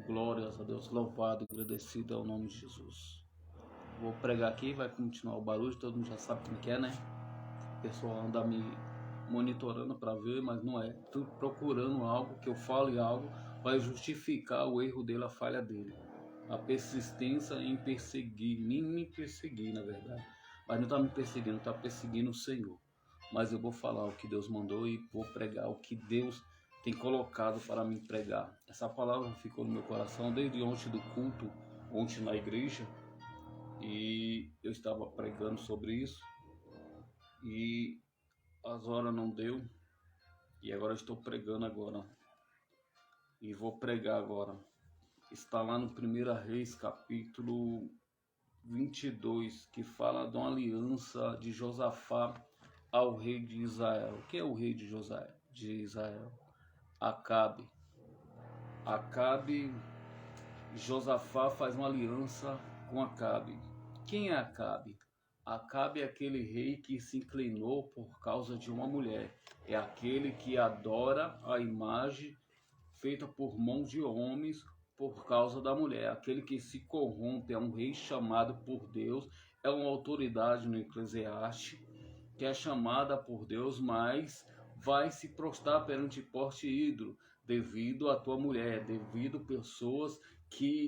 Glórias a Deus, louvado e agradecido é o nome de Jesus. Vou pregar aqui, vai continuar o barulho, todo mundo já sabe como que é, né? O pessoal anda me monitorando para ver, mas não é. Tô procurando algo, que eu fale algo, vai justificar o erro dele, a falha dele. A persistência em perseguir, nem me perseguir, na verdade. Mas não está me perseguindo, está perseguindo o Senhor. Mas eu vou falar o que Deus mandou e vou pregar o que Deus tem colocado para me pregar. Essa palavra ficou no meu coração desde ontem do culto, ontem na igreja, e eu estava pregando sobre isso e as horas não deu, e agora eu estou pregando agora e vou pregar agora. Está lá no 1 Reis capítulo 22, que fala de uma aliança de Josafá ao rei de Israel. Quem é o rei de Israel? Acabe. Josafá faz uma aliança com Acabe. Quem é Acabe? Acabe é aquele rei que se inclinou por causa de uma mulher. É aquele que adora a imagem feita por mãos de homens por causa da mulher. Aquele que se corrompe é um rei chamado por Deus, é uma autoridade no Eclesiastes, que é chamada por Deus, mas vai se prostrar perante porte ídolo, devido à tua mulher, devido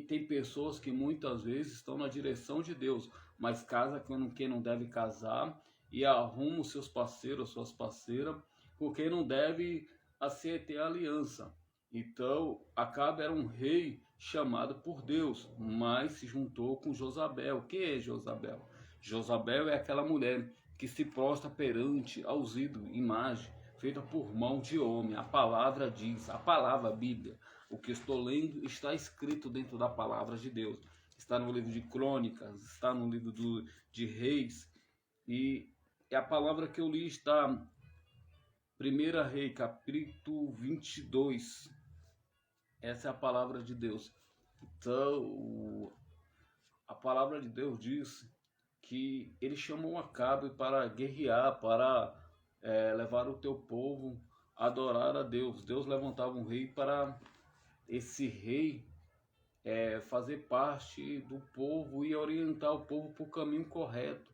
tem pessoas que muitas vezes estão na direção de Deus, mas casa com quem não deve casar e arruma os seus parceiros, suas parceiras, com quem não deve aceitar a aliança. Então, Acabe era um rei chamado por Deus, mas se juntou com Josabel. Quem é Josabel? Josabel é aquela mulher que se prostra perante aos ídolos, imagem feita por mão de homem. A palavra diz, a palavra, a Bíblia, o que estou lendo está escrito dentro da palavra de Deus. Está no livro de Crônicas, está no livro de Reis, e a palavra que eu li está 1 Reis, capítulo 22. Essa é a palavra de Deus. Então, a palavra de Deus diz que ele chamou Acabe para guerrear, para levar o teu povo a adorar a Deus. Deus levantava um rei para esse rei fazer parte do povo e orientar o povo para o caminho correto.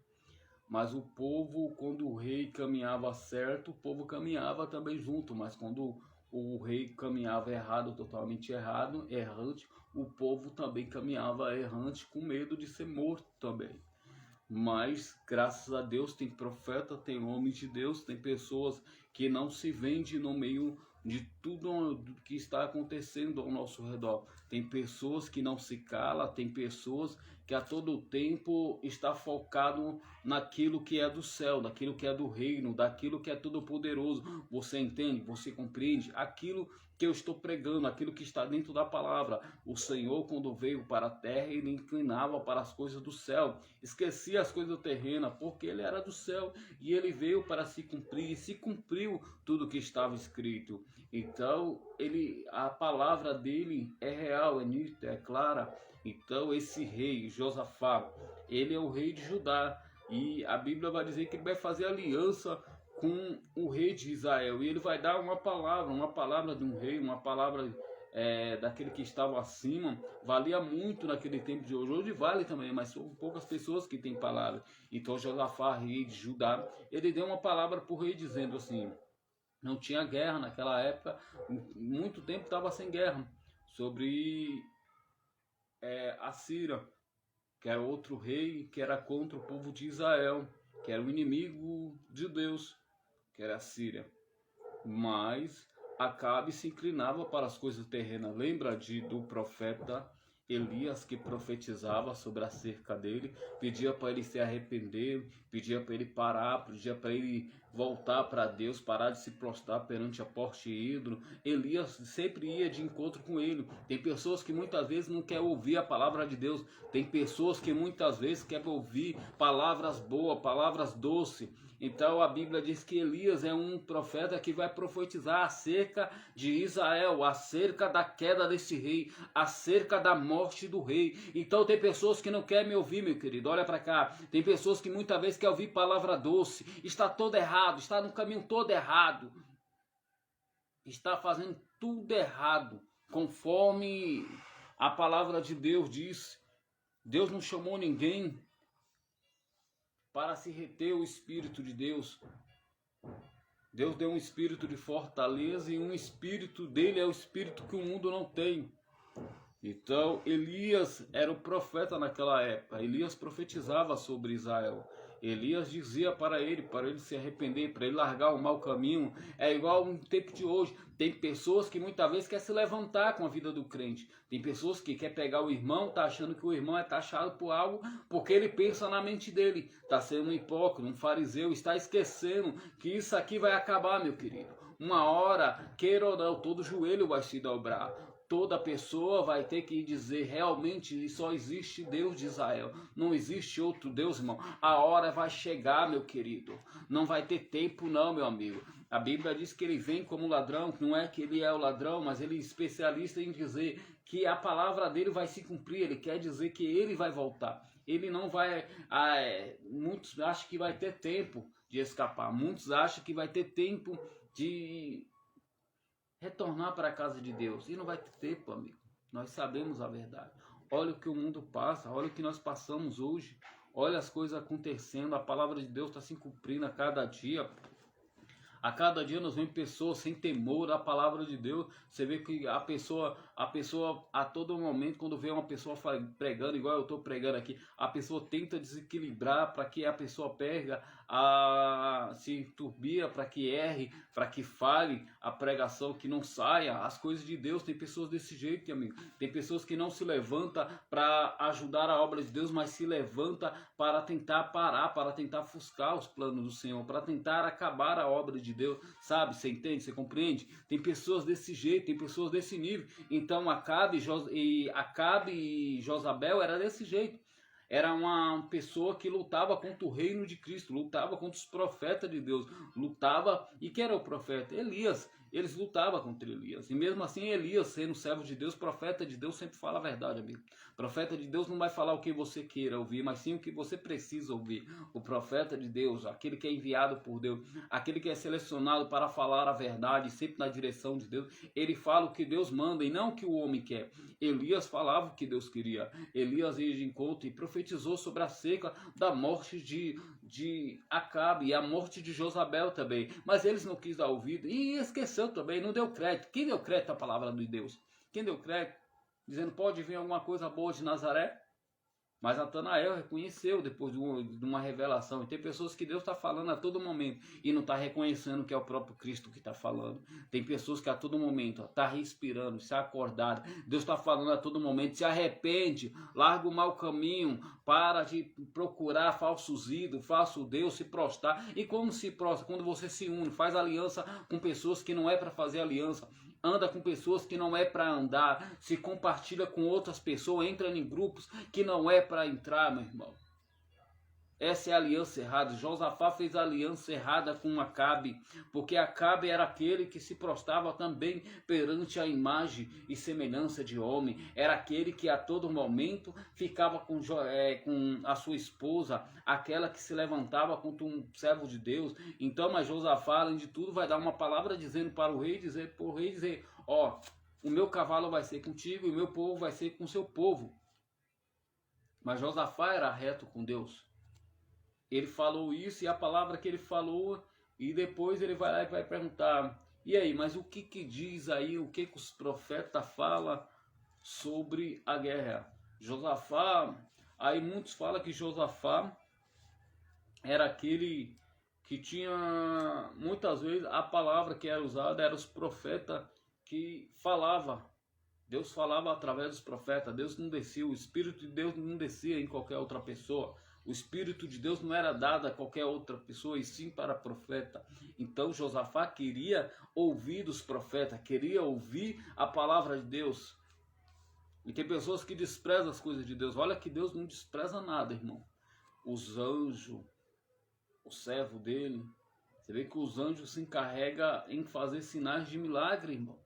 Mas o povo, quando o rei caminhava certo, o povo caminhava também junto. Mas quando o rei caminhava errado, totalmente errado, errante, o povo também caminhava errante, com medo de ser morto também. Mas, graças a Deus, tem profeta, tem homem de Deus, tem pessoas que não se vendem no meio de tudo que está acontecendo ao nosso redor. Tem pessoas que não se calam, tem pessoas que a todo tempo está focado naquilo que é do céu, daquilo que é do reino, daquilo que é todo poderoso. Você entende? Você compreende? Aquilo que eu estou pregando, aquilo que está dentro da palavra. O Senhor, quando veio para a terra, ele inclinava para as coisas do céu, esquecia as coisas terrenas, porque ele era do céu e ele veio para se cumprir, e se cumpriu tudo que estava escrito. Então, a palavra dele é real, é nítida, é clara. Então, esse rei, Josafá, ele é o rei de Judá, e a Bíblia vai dizer que ele vai fazer aliança com o rei de Israel, e ele vai dar uma palavra de um rei, uma palavra daquele que estava acima. Valia muito naquele tempo de hoje. Hoje vale também, mas são poucas pessoas que têm palavra. Então Josafá, rei de Judá, ele deu uma palavra para o rei dizendo assim, não tinha guerra naquela época, muito tempo estava sem guerra, sobre a Síria, que era outro rei que era contra o povo de Israel, que era o inimigo de Deus, que era a Síria. Mas Acabe se inclinava para as coisas terrenas. Lembra do profeta Elias, que profetizava sobre a cerca dele, pedia para ele se arrepender, pedia para ele parar, pedia para ele voltar para Deus, parar de se prostrar perante a porte ídolo. Elias sempre ia de encontro com ele. Tem pessoas que muitas vezes não querem ouvir a palavra de Deus, tem pessoas que muitas vezes querem ouvir palavras boas, palavras doces. Então a Bíblia diz que Elias é um profeta que vai profetizar acerca de Israel, acerca da queda desse rei, acerca da morte do rei. Então tem pessoas que não querem me ouvir, meu querido, olha para cá. Tem pessoas que muitas vezes querem ouvir palavra doce. Está todo errado, está no caminho todo errado, está fazendo tudo errado, conforme A palavra de Deus diz, Deus não chamou ninguém para se reter o Espírito de Deus. Deus deu um espírito de fortaleza e um espírito dele é o espírito que o mundo não tem. Então, Elias era o profeta naquela época. Elias profetizava sobre Israel. Elias dizia para ele se arrepender, para ele largar o mau caminho. É igual no tempo de hoje. Tem pessoas que muitas vezes querem se levantar com a vida do crente. Tem pessoas que querem pegar o irmão, tá achando que o irmão é taxado por algo, porque ele pensa na mente dele. Está sendo um hipócrita, um fariseu, está esquecendo que isso aqui vai acabar, meu querido. Uma hora, queira ou não, todo joelho vai se dobrar. Toda pessoa vai ter que dizer realmente só existe Deus de Israel. Não existe outro Deus, irmão. A hora vai chegar, meu querido. Não vai ter tempo não, meu amigo. A Bíblia diz que ele vem como ladrão. Não é que ele é o ladrão, mas ele é especialista em dizer que a palavra dele vai se cumprir. Ele quer dizer que ele vai voltar. Ele não vai... muitos acham que vai ter tempo de escapar. Muitos acham que vai ter tempo de retornar para a casa de Deus. E não vai ter tempo, amigo. Nós sabemos a verdade. Olha o que o mundo passa. Olha o que nós passamos hoje. Olha as coisas acontecendo. A palavra de Deus está se cumprindo a cada dia. A cada dia nós vemos pessoas sem temor à palavra de Deus. Você vê que a pessoa a todo momento, quando vê uma pessoa pregando, igual eu estou pregando aqui, a pessoa tenta desequilibrar para que a pessoa perca, se turbia para que erre, para que fale a pregação, que não saia as coisas de Deus. Tem pessoas desse jeito, amigo. Tem pessoas que não se levantam para ajudar a obra de Deus, mas se levanta para tentar parar, para tentar ofuscar os planos do Senhor, para tentar acabar a obra de Deus, sabe? Você entende? Você compreende? Tem pessoas desse jeito, tem pessoas desse nível. Então Acabe e Josabel era desse jeito. Era uma pessoa que lutava contra o reino de Cristo, lutava contra os profetas de Deus, lutava. E quem era o profeta? Elias. Eles lutavam contra Elias. E mesmo assim, Elias, sendo servo de Deus, profeta de Deus, sempre fala a verdade, amigo. Profeta de Deus não vai falar o que você queira ouvir, mas sim o que você precisa ouvir. O profeta de Deus, aquele que é enviado por Deus, aquele que é selecionado para falar a verdade, sempre na direção de Deus, ele fala o que Deus manda e não o que o homem quer. Elias falava o que Deus queria. Elias ia de encontro e profetizou sobre a seca da morte de Acabe e a morte de Josabel também. Mas eles não quis dar ouvido e esqueceu também, não deu crédito. Quem deu crédito à palavra de Deus? Quem deu crédito? Dizendo, pode vir alguma coisa boa de Nazaré? Mas Natanael reconheceu depois de uma revelação. E tem pessoas que Deus está falando a todo momento e não está reconhecendo que é o próprio Cristo que está falando. Tem pessoas que a todo momento está respirando, se acordado. Deus está falando a todo momento, se arrepende, larga o mau caminho, para de procurar falsos ídolos, falso Deus, se prostrar. E como se prostra? Quando você se une, faz aliança com pessoas que não é para fazer aliança. Anda com pessoas que não é para andar, se compartilha com outras pessoas, entra em grupos que não é para entrar, meu irmão. Essa é a aliança errada. Josafá fez a aliança errada com Acabe, porque Acabe era aquele que se prostrava também perante a imagem e semelhança de homem. Era aquele que a todo momento ficava com a sua esposa, aquela que se levantava contra um servo de Deus. Então, mas Josafá, além de tudo, vai dar uma palavra dizendo para o rei, ó, o meu cavalo vai ser contigo e o meu povo vai ser com o seu povo. Mas Josafá era reto com Deus. Ele falou isso e a palavra que ele falou, e depois ele vai lá e vai perguntar, e aí, mas o que diz aí, o que os profetas falam sobre a guerra? Josafá, aí muitos falam que Josafá era aquele que tinha, muitas vezes, a palavra que era usada era os profetas que falavam. Deus falava através dos profetas, Deus não descia, o Espírito de Deus não descia em qualquer outra pessoa. O Espírito de Deus não era dado a qualquer outra pessoa, e sim para profeta. Então Josafá queria ouvir dos profetas, queria ouvir a palavra de Deus. E tem pessoas que desprezam as coisas de Deus. Olha que Deus não despreza nada, irmão. Os anjos, o servo dele, você vê que os anjos se encarregam em fazer sinais de milagre, irmão.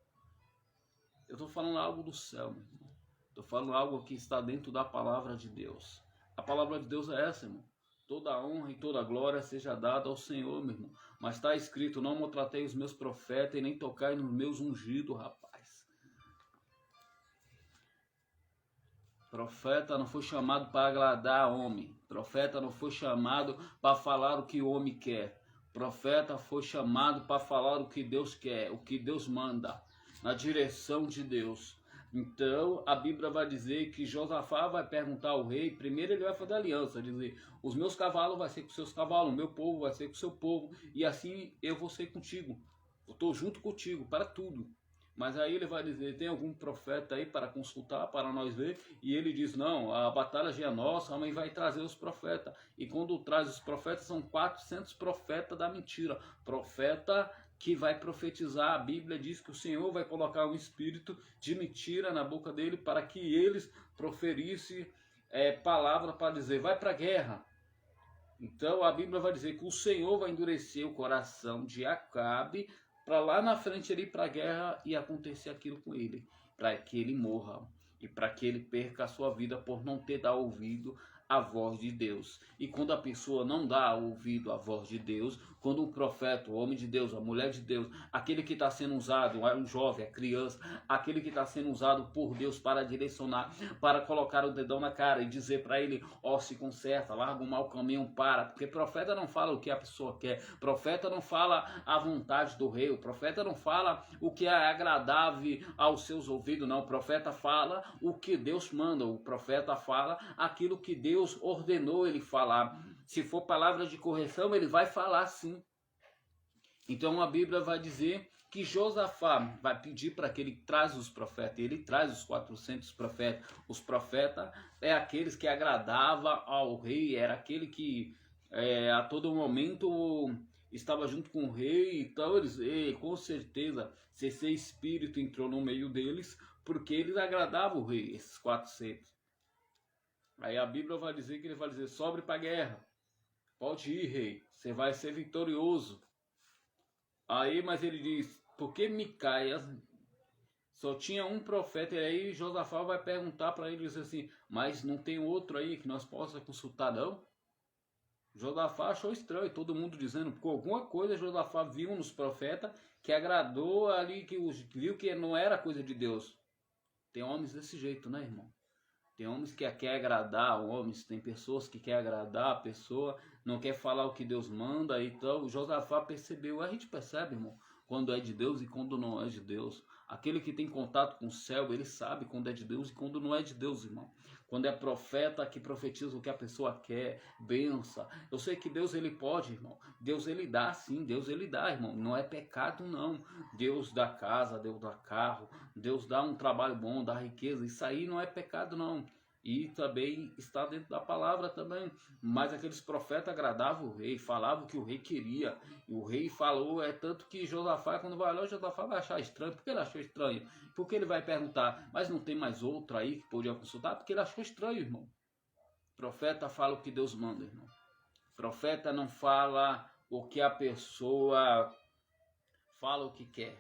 Eu estou falando algo do céu, meu irmão. Estou falando algo que está dentro da palavra de Deus. A palavra de Deus é essa, irmão. Toda a honra e toda a glória seja dada ao Senhor, meu irmão. Mas está escrito, não maltratei os meus profetas e nem tocai nos meus ungidos, rapaz. Profeta não foi chamado para agradar homem. Profeta não foi chamado para falar o que o homem quer. Profeta foi chamado para falar o que Deus quer, o que Deus manda, na direção de Deus. Então, a Bíblia vai dizer que Josafá vai perguntar ao rei, primeiro ele vai fazer aliança, dizer, os meus cavalos vai ser com seus cavalos, o meu povo vai ser com o seu povo, e assim eu vou ser contigo. Eu estou junto contigo para tudo. Mas aí ele vai dizer, tem algum profeta aí para consultar, para nós ver? E ele diz, não, a batalha já é nossa, a mãe vai trazer os profetas. E quando traz os profetas, são 400 profetas da mentira. Profeta que vai profetizar. A Bíblia diz que o Senhor vai colocar um espírito de mentira na boca dele para que eles proferissem palavra para dizer, vai para a guerra. Então a Bíblia vai dizer que o Senhor vai endurecer o coração de Acabe para lá na frente ele ir para a guerra e acontecer aquilo com ele, para que ele morra e para que ele perca a sua vida por não ter dado ouvido à voz de Deus. E quando a pessoa não dá ouvido à voz de Deus, quando um profeta, o homem de Deus, a mulher de Deus, aquele que está sendo usado, um jovem, a criança, aquele que está sendo usado por Deus para direcionar, para colocar o dedão na cara e dizer para ele, ó, se conserta, larga o mau caminho, para, porque profeta não fala o que a pessoa quer, profeta não fala a vontade do rei, o profeta não fala o que é agradável aos seus ouvidos, não, o profeta fala o que Deus manda, o profeta fala aquilo que Deus ordenou ele falar. Se for palavra de correção, ele vai falar sim. Então a Bíblia vai dizer que Josafá vai pedir para que ele traz os profetas. Ele traz os 400 profetas. Os profetas é aqueles que agradavam ao rei, era aquele que a todo momento estava junto com o rei. Então eles, com certeza, esse espírito entrou no meio deles, porque eles agradavam o rei, esses 400. Aí a Bíblia vai dizer que ele vai dizer, sobre para a guerra. Pode ir, rei, você vai ser vitorioso. Aí, mas ele diz, porque Micaias só tinha um profeta, e aí Josafá vai perguntar para ele, diz assim, mas não tem outro aí que nós possamos consultar, não? Josafá achou estranho, todo mundo dizendo, porque alguma coisa Josafá viu nos profetas que agradou ali, que viu que não era coisa de Deus. Tem homens desse jeito, né, irmão? Tem homens que quer agradar homens, tem pessoas que quer agradar a pessoa, não quer falar o que Deus manda. Então Josafá percebeu, a gente percebe, irmão, quando é de Deus e quando não é de Deus. Aquele que tem contato com o céu, ele sabe quando é de Deus e quando não é de Deus, irmão. Quando é profeta que profetiza o que a pessoa quer, bença. Eu sei que Deus ele pode, irmão. Deus ele dá sim, Deus ele dá, irmão. Não é pecado não. Deus dá casa, Deus dá carro, Deus dá um trabalho bom, dá riqueza. Isso aí não é pecado não. E também está dentro da palavra também. Mas aqueles profetas agradavam o rei, falavam o que o rei queria. E o rei falou, tanto que Josafá, quando vai lá, Josafá vai achar estranho. Por que ele achou estranho? Porque ele vai perguntar, mas não tem mais outro aí que podia consultar? Porque ele achou estranho, irmão. O profeta fala o que Deus manda, irmão. O profeta não fala o que a pessoa fala o que quer.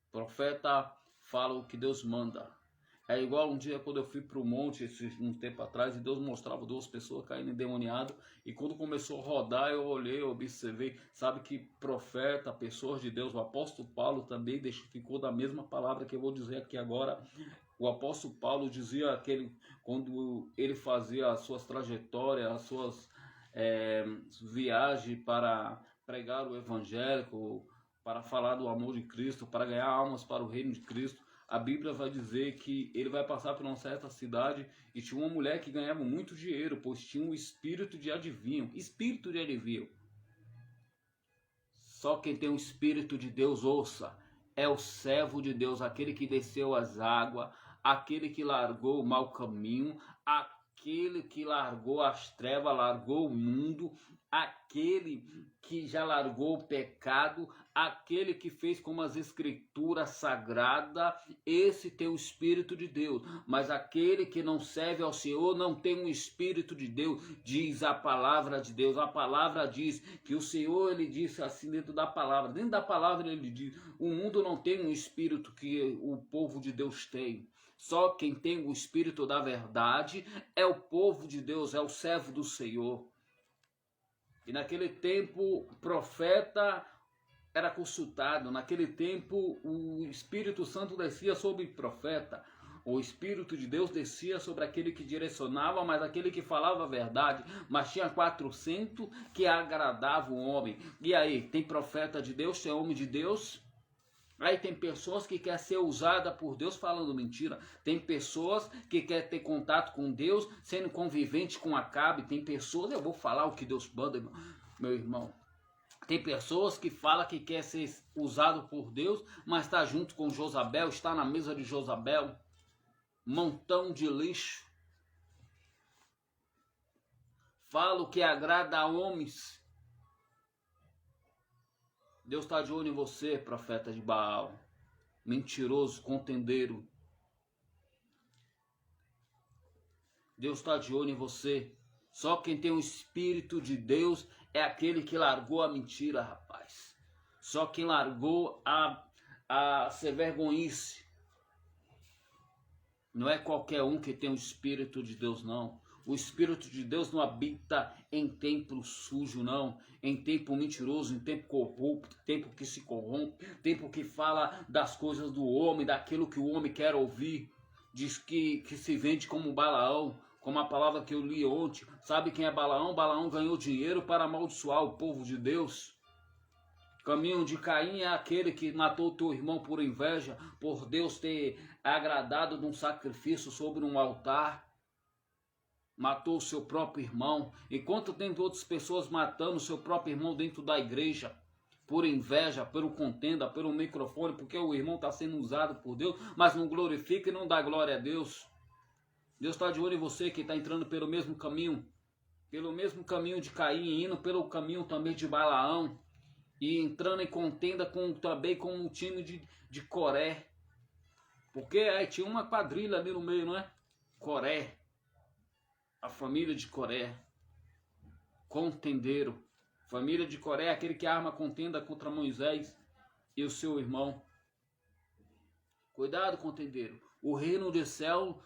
O profeta fala o que Deus manda. É igual um dia quando eu fui para o monte, um tempo atrás, e Deus mostrava 2 pessoas caindo endemoniadas, e quando começou a rodar, eu olhei, eu observei, sabe que profeta, pessoas de Deus, o apóstolo Paulo também ficou da mesma palavra que eu vou dizer aqui agora. O apóstolo Paulo dizia que quando ele fazia as suas trajetórias, as suas viagens para pregar o evangelho, para falar do amor de Cristo, para ganhar almas para o reino de Cristo, a Bíblia vai dizer que ele vai passar por uma certa cidade e tinha uma mulher que ganhava muito dinheiro, pois tinha um espírito de adivinho. Espírito de adivinho. Só quem tem o espírito de Deus, ouça, é o servo de Deus, aquele que desceu as águas, aquele que largou o mau caminho, aquele que largou as trevas, largou o mundo, aquele que já largou o pecado, aquele que fez como as escrituras sagradas, esse tem o Espírito de Deus. Mas aquele que não serve ao Senhor não tem o Espírito de Deus, diz a palavra de Deus. A palavra diz que o Senhor, ele disse assim dentro da palavra. Dentro da palavra ele diz, o mundo não tem um Espírito que o povo de Deus tem. Só quem tem o Espírito da verdade é o povo de Deus, é o servo do Senhor. E naquele tempo o profeta era consultado, naquele tempo o Espírito Santo descia sobre o profeta. O Espírito de Deus descia sobre aquele que direcionava, mas aquele que falava a verdade. Mas tinha 400 que agradavam o homem. E aí, tem profeta de Deus, tem homem de Deus. Aí tem pessoas que querem ser usada por Deus falando mentira. Tem pessoas que querem ter contato com Deus sendo convivente com Acabe. Tem pessoas, eu vou falar o que Deus manda, meu irmão. Tem pessoas que falam que quer ser usado por Deus, mas está junto com Josabel, está na mesa de Josabel. Montão de lixo. Fala o que agrada a homens. Deus está de olho em você, profeta de Baal. Mentiroso, contendeiro. Deus está de olho em você. Só quem tem o Espírito de Deus é aquele que largou a mentira, rapaz. Só quem largou a ser vergonhice. Não é qualquer um que tem o Espírito de Deus, não. O Espírito de Deus não habita em templo sujo, não. Em tempo mentiroso, em tempo corrupto, tempo que se corrompe, tempo que fala das coisas do homem, daquilo que o homem quer ouvir. Diz que se vende como Balaão, como a palavra que eu li ontem. Sabe quem é Balaão? Balaão ganhou dinheiro para amaldiçoar o povo de Deus. Caminho de Caim é aquele que matou teu irmão por inveja, por Deus ter agradado de um sacrifício sobre um altar. Matou o seu próprio irmão, enquanto tem outras pessoas matando o seu próprio irmão dentro da igreja, por inveja, pelo contenda, pelo microfone, porque o irmão está sendo usado por Deus, mas não glorifica e não dá glória a Deus. Deus está de olho em você que está entrando pelo mesmo caminho de Caim, indo pelo caminho também de Balaão, e entrando em contenda também com o time de Coré, porque aí tinha uma quadrilha ali no meio, não é? Coré. A família de Coré, contendeiro. Família de Coré é aquele que arma contenda contra Moisés e o seu irmão. Cuidado, contendeiro. O reino do céu,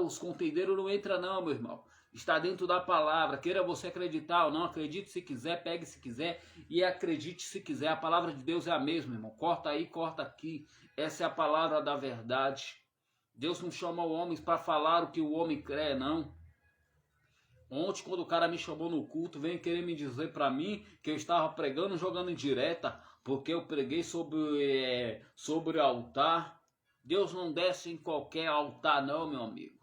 os contendeiros não entram não, meu irmão. Está dentro da palavra. Queira você acreditar ou não, acredite se quiser, pegue se quiser e acredite se quiser. A palavra de Deus é a mesma, irmão. Corta aí, corta aqui. Essa é a palavra da verdade. Deus não chama o homem para falar o que o homem crê, não. Ontem, quando o cara me chamou no culto, veio querer me dizer para mim que eu estava pregando, jogando indireta, porque eu preguei sobre altar. Deus não desce em qualquer altar não, meu amigo.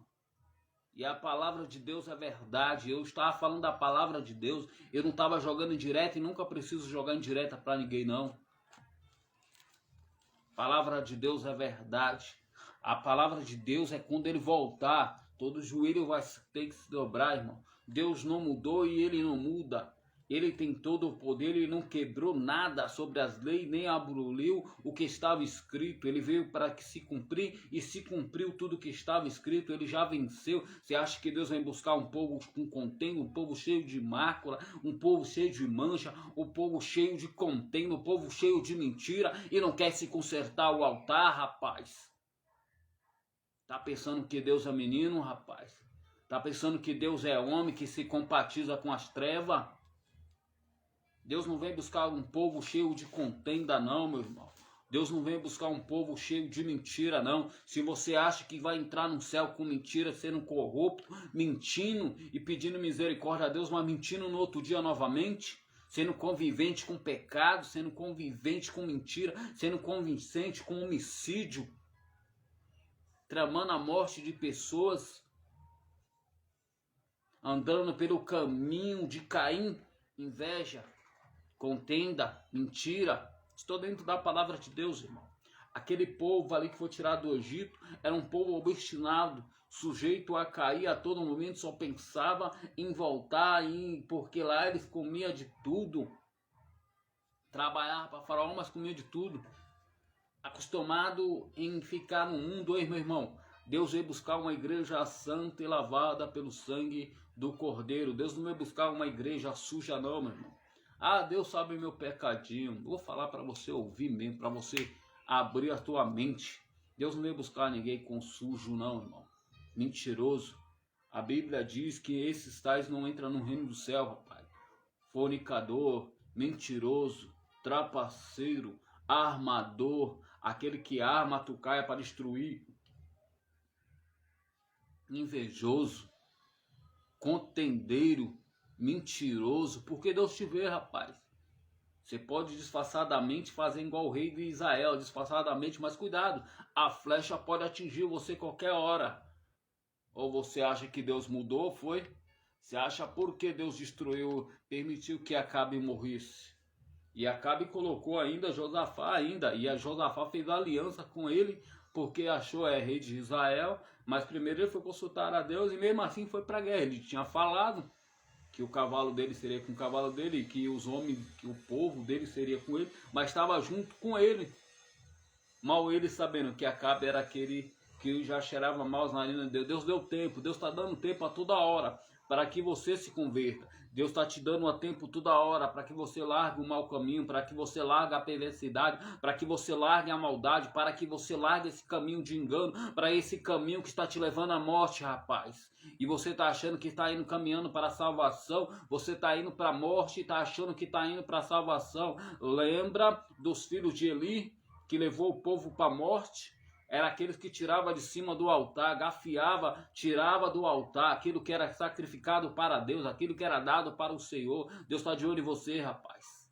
E a palavra de Deus é verdade. Eu estava falando da palavra de Deus. Eu não estava jogando indireta e nunca preciso jogar indireta para ninguém, não. A palavra de Deus é verdade. A palavra de Deus é quando ele voltar, todo joelho vai ter que se dobrar, irmão. Deus não mudou e ele não muda. Ele tem todo o poder, ele não quebrou nada sobre as leis, nem aboliu o que estava escrito. Ele veio para que se cumprir e se cumpriu tudo que estava escrito. Ele já venceu. Você acha que Deus vai buscar um povo com contenda, um povo cheio de mácula, um povo cheio de mancha, um povo cheio de contenda, um povo cheio de mentira e não quer se consertar o altar, rapaz? Tá pensando que Deus é menino, rapaz? Tá pensando que Deus é homem que se compatiza com as trevas? Deus não vem buscar um povo cheio de contenda não, meu irmão. Deus não vem buscar um povo cheio de mentira não. Se você acha que vai entrar no céu com mentira, sendo corrupto, mentindo e pedindo misericórdia a Deus, mas mentindo no outro dia novamente, sendo convivente com pecado, sendo convivente com mentira, sendo convincente com homicídio, tramando a morte de pessoas, andando pelo caminho de Caim, inveja, contenda, mentira. Estou dentro da palavra de Deus, irmão. Aquele povo ali que foi tirado do Egito era um povo obstinado, sujeito a cair a todo momento, só pensava em voltar, porque lá eles comiam de tudo. Trabalhava para Faraó, mas comia de tudo. Acostumado em ficar no mundo, meu irmão. Deus veio buscar uma igreja santa e lavada pelo sangue do Cordeiro. Deus não veio buscar uma igreja suja não, meu irmão. Ah, Deus sabe meu pecadinho. Vou falar para você ouvir mesmo, para você abrir a tua mente. Deus não veio buscar ninguém com sujo não, irmão. Mentiroso. A Bíblia diz que esses tais não entram no reino do céu, rapaz. Fornicador, mentiroso, trapaceiro, armador, aquele que arma a tucaia para destruir. invejoso, contendeiro, mentiroso, porque Deus te vê, rapaz. Você pode disfarçadamente fazer igual o rei de Israel, disfarçadamente, mas cuidado, a flecha pode atingir você qualquer hora. Ou você acha que Deus mudou, foi? Você acha porque Deus destruiu, permitiu que Acabe morresse? E Acabe colocou ainda Josafá e a Josafá fez aliança com ele, porque achou rei de Israel, mas primeiro ele foi consultar a Deus e mesmo assim foi para a guerra. Ele tinha falado que o cavalo dele seria com o cavalo dele, que os homens, que o povo dele seria com ele, mas estava junto com ele. Mal ele sabendo que Acabe era aquele que já cheirava mal as narinas de Deus. Deus deu tempo, Deus está dando tempo a toda hora para que você se converta. Deus está te dando a tempo toda hora para que você largue o mau caminho, para que você largue a perversidade, para que você largue a maldade, para que você largue esse caminho de engano, para esse caminho que está te levando à morte, rapaz. E você está achando que está indo caminhando para a salvação, você está indo para a morte e está achando que está indo para a salvação. Lembra dos filhos de Eli, que levou o povo para a morte? Era aqueles que tirava de cima do altar, gafiava, tirava do altar aquilo que era sacrificado para Deus, aquilo que era dado para o Senhor. Deus está de olho em você, rapaz.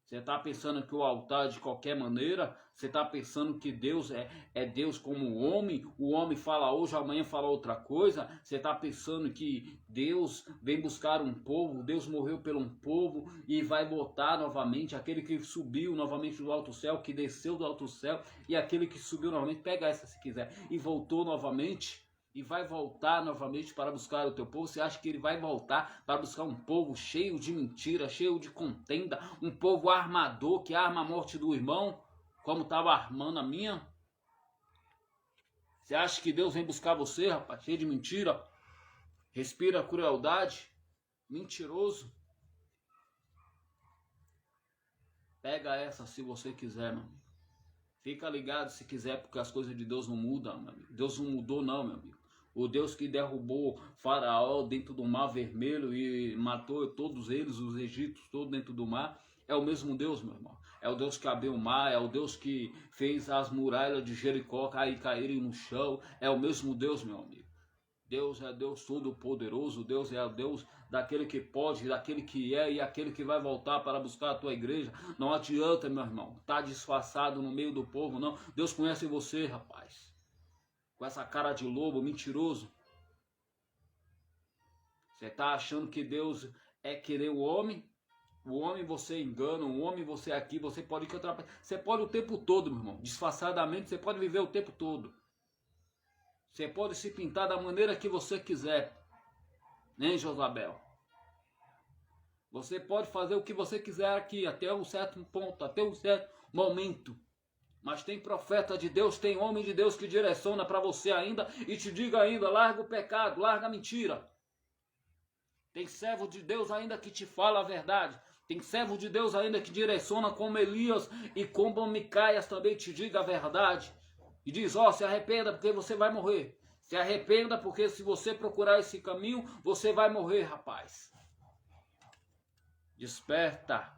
Você está pensando que o altar de qualquer maneira? Você está pensando que Deus é Deus como o homem fala hoje, amanhã fala outra coisa? Você está pensando que Deus vem buscar um povo, Deus morreu por um povo e vai voltar novamente, aquele que subiu novamente do alto céu, que desceu do alto céu, e aquele que subiu novamente, pega essa se quiser, e voltou novamente? E vai voltar novamente para buscar o teu povo? Você acha que ele vai voltar para buscar um povo cheio de mentira, cheio de contenda, um povo armador que arma a morte do irmão, como estava armando a minha? Você acha que Deus vem buscar você, rapaz, cheio de mentira? Respira crueldade? Mentiroso? Pega essa se você quiser, meu amigo. Fica ligado se quiser, porque as coisas de Deus não mudam, meu amigo. Deus não mudou não, meu amigo. O Deus que derrubou Faraó dentro do Mar Vermelho e matou todos eles, os egípcios todos dentro do mar, é o mesmo Deus, meu irmão. É o Deus que abriu o mar, é o Deus que fez as muralhas de Jericó caírem no chão. É o mesmo Deus, meu amigo. Deus é Deus todo-poderoso, Deus é o Deus daquele que pode, daquele que é e aquele que vai voltar para buscar a tua igreja. Não adianta, meu irmão, tá disfarçado no meio do povo, não. Deus conhece você, rapaz. Com essa cara de lobo, mentiroso. Você tá achando que Deus é querer o homem você engana, o homem você aqui, você pode encontrar. Você pode o tempo todo, meu irmão. Disfarçadamente, você pode viver o tempo todo. Você pode se pintar da maneira que você quiser, né, Josabel? Você pode fazer o que você quiser aqui, até um certo ponto, até um certo momento. Mas tem profeta de Deus, tem homem de Deus que direciona para você ainda e te diga ainda, larga o pecado, larga a mentira. Tem servo de Deus ainda que te fala a verdade. Tem servo de Deus ainda que direciona como Elias e como Micaias também te diga a verdade. E diz, se arrependa porque você vai morrer. Se arrependa porque se você procurar esse caminho, você vai morrer, rapaz. Desperta.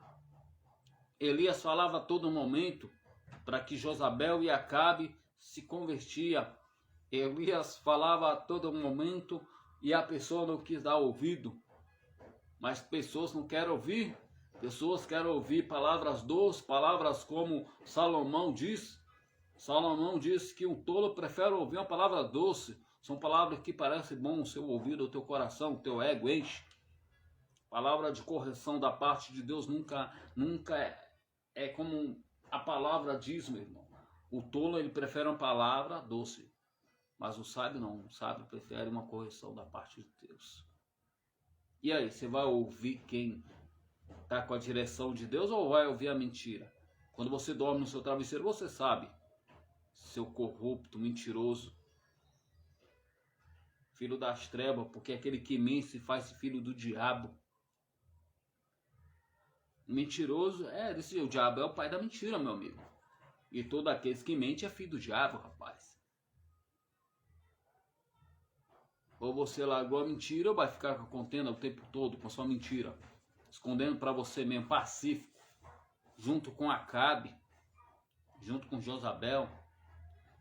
Elias falava a todo momento para que Josabel e Acabe se convertia. Elias falava a todo momento e a pessoa não quis dar ouvido. Mas pessoas não querem ouvir. Pessoas querem ouvir palavras doces, palavras como Salomão diz. Salomão disse que um tolo prefere ouvir uma palavra doce. São palavras que parecem bom o seu ouvido, o teu coração, o teu ego enche. Palavra de correção da parte de Deus nunca é como a palavra diz, meu irmão. O tolo ele prefere uma palavra doce. Mas o sábio não. O sábio prefere uma correção da parte de Deus. E aí, você vai ouvir quem está com a direção de Deus ou vai ouvir a mentira? Quando você dorme no seu travesseiro, você sabe. Seu corrupto, mentiroso, filho das trevas, porque aquele que mente se faz filho do diabo. Mentiroso, o diabo é o pai da mentira, meu amigo. E todo aquele que mente é filho do diabo, rapaz. Ou você largou a mentira ou vai ficar com a contenda o tempo todo com a sua mentira. Escondendo para você mesmo, pacífico. Junto com Acabe, junto com Josabel.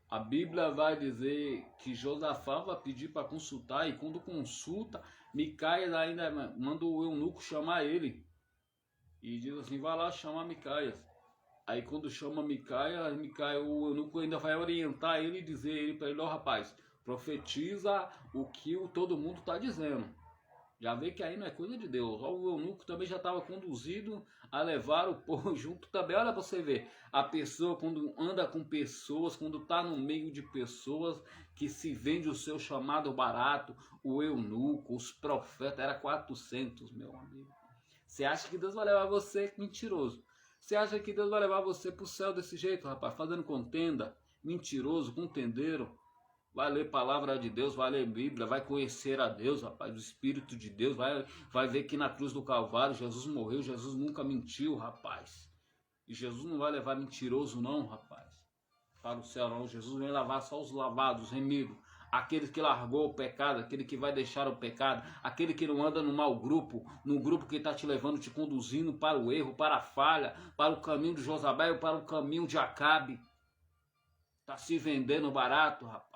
A Bíblia vai dizer que Josafá vai pedir para consultar, e quando consulta, Micaias ainda manda o eunuco chamar ele. E diz assim, vai lá chamar Micaias. Aí quando chama Micaias, o eunuco ainda vai orientar ele e dizer ele para ele, ó rapaz, profetiza o que todo mundo está dizendo. Já vê que aí não é coisa de Deus. O eunuco também já estava conduzido a levar o povo junto também. Olha para você ver, a pessoa quando anda com pessoas, quando está no meio de pessoas que se vende o seu chamado barato, o eunuco, os profetas, era 400, meu amigo. Você acha que Deus vai levar você? Mentiroso. Você acha que Deus vai levar você para o céu desse jeito, rapaz? Fazendo contenda? Mentiroso, contendeiro. Vai ler palavra de Deus, vai ler Bíblia, vai conhecer a Deus, rapaz, o Espírito de Deus, vai ver que na cruz do Calvário Jesus morreu, Jesus nunca mentiu, rapaz. E Jesus não vai levar mentiroso não, rapaz, para o céu não. Jesus vem lavar só os lavados, remidos, aquele que largou o pecado, aquele que vai deixar o pecado, aquele que não anda no mau grupo, no grupo que está te levando, te conduzindo para o erro, para a falha, para o caminho de Josabel, para o caminho de Acabe. Está se vendendo barato, rapaz.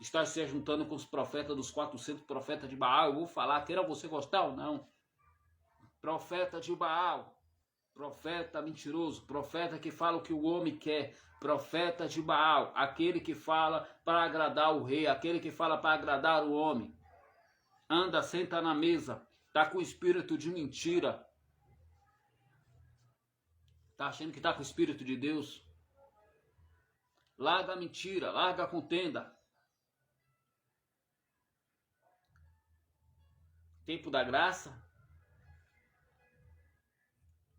Está se juntando com os profetas dos 400 profetas de Baal. Eu vou falar, queira você gostar ou não. Profeta de Baal. Profeta mentiroso. Profeta que fala o que o homem quer. Profeta de Baal. Aquele que fala para agradar o rei. Aquele que fala para agradar o homem. Anda, senta na mesa. Está com espírito de mentira. Está achando que está com o espírito de Deus? Larga a mentira. Larga a contenda. Tempo da graça.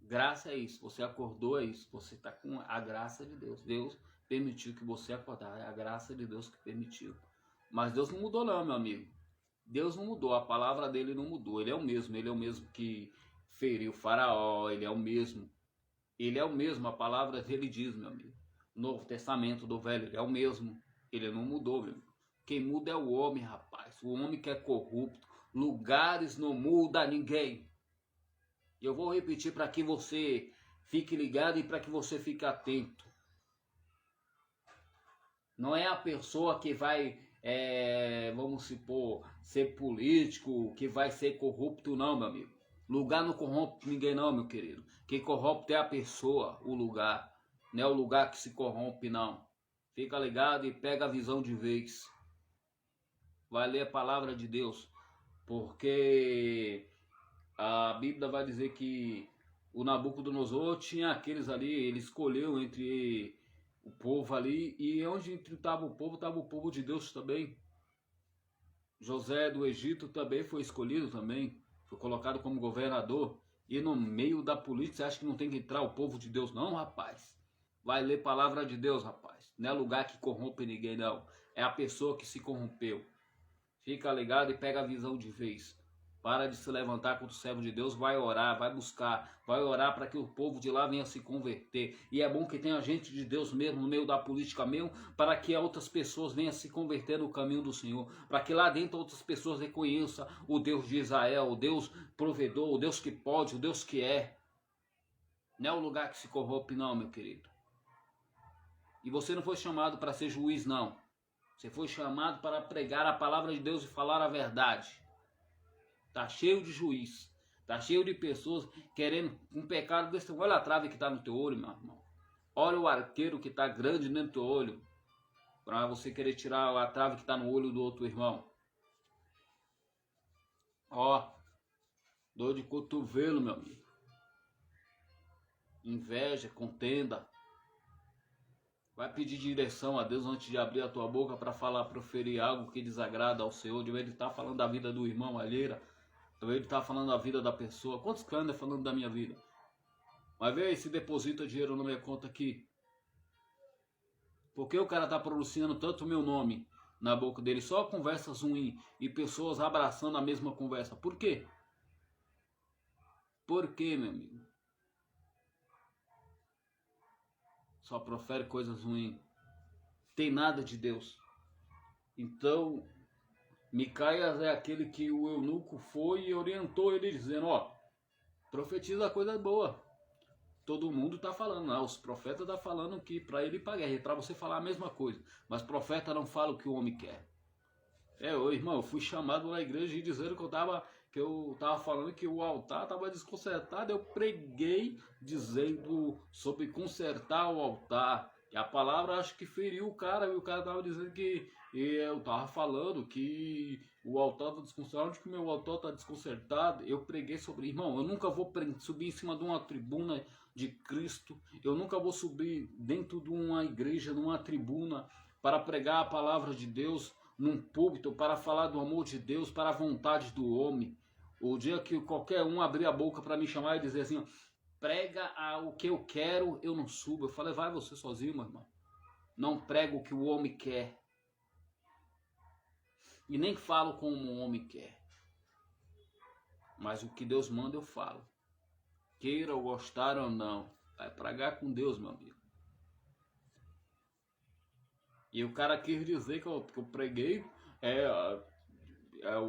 Graça é isso. Você acordou, é isso. Você está com a graça de Deus. Deus permitiu que você acordasse. É a graça de Deus que permitiu. Mas Deus não mudou não, meu amigo. Deus não mudou. A palavra dele não mudou. Ele é o mesmo. Ele é o mesmo que feriu o faraó. Ele é o mesmo. Ele é o mesmo. A palavra dele diz, meu amigo. Novo Testamento do Velho. Ele é o mesmo. Ele não mudou, meu amigo. Quem muda é o homem, rapaz. O homem que é corrupto. Lugares não muda ninguém. Eu vou repetir para que você fique ligado e para que você fique atento. Não é a pessoa que vai, vamos supor, ser político, que vai ser corrupto, não, meu amigo. Lugar não corrompe ninguém, não, meu querido. Quem corrompe é a pessoa, o lugar. Não é o lugar que se corrompe, não. Fica ligado e pega a visão de vez. Vai ler a palavra de Deus. Porque a Bíblia vai dizer que o Nabucodonosor tinha aqueles ali, ele escolheu entre o povo ali, e onde estava o povo de Deus também. José do Egito também foi escolhido também, foi colocado como governador. E no meio da política, você acha que não tem que entrar o povo de Deus não, rapaz? Vai ler palavra de Deus, rapaz. Não é lugar que corrompe ninguém, não. É a pessoa que se corrompeu. Fica ligado e pega a visão de vez. Para de se levantar contra o servo de Deus, vai orar, vai buscar, vai orar para que o povo de lá venha se converter. E é bom que tenha gente de Deus mesmo no meio da política mesmo, para que outras pessoas venham se converter no caminho do Senhor. Para que lá dentro outras pessoas reconheçam o Deus de Israel, o Deus provedor, o Deus que pode, o Deus que é. Não é o lugar que se corrompe não, meu querido. E você não foi chamado para ser juiz não. Você foi chamado para pregar a palavra de Deus e falar a verdade. Tá cheio de juiz. Tá cheio de pessoas querendo um pecado desse. Olha a trave que está no teu olho, meu irmão. Olha o arqueiro que está grande dentro do teu olho. Para você querer tirar a trave que está no olho do outro irmão. Ó. Dor de cotovelo, meu amigo. Inveja, contenda. Vai pedir direção a Deus antes de abrir a tua boca para falar, proferir algo que desagrada ao Senhor. De vez de estar falando da vida do irmão alheira. Ele está falando da vida da pessoa. Quantos caras andam falando da minha vida? Mas vê aí se deposita dinheiro na minha conta aqui. Por que o cara está pronunciando tanto o meu nome na boca dele? Só conversas ruins e pessoas abraçando a mesma conversa. Por quê? Por quê, meu amigo? Só profere coisas ruins. Tem nada de Deus. Então, Micaias é aquele que o eunuco foi e orientou ele dizendo, ó, profetiza coisa boa. todo mundo está falando, não. Os profetas estão falando que para ele ir para a guerra, e para você falar a mesma coisa. Mas profeta não fala o que o homem quer. Irmão, eu fui chamado na igreja e dizendo que eu tava falando que o altar estava desconcertado. Eu preguei dizendo sobre consertar o altar. E a palavra acho que feriu o cara, e o cara estava dizendo que eu estava falando que o altar está desconcertado. Onde que o meu altar está desconcertado? Eu preguei sobre, irmão, eu nunca vou subir em cima de uma tribuna de Cristo. Eu nunca vou subir dentro de uma igreja, numa tribuna, para pregar a palavra de Deus, num púlpito, para falar do amor de Deus, para a vontade do homem. O dia que qualquer um abrir a boca para me chamar e dizer assim, prega o que eu quero, eu não subo. Eu falei, vai você sozinho, meu irmão. Não prego o que o homem quer. E nem falo como o homem quer. Mas o que Deus manda eu falo. Queira ou gostar ou não. Vai pregar com Deus, meu amigo. E o cara quis dizer que eu preguei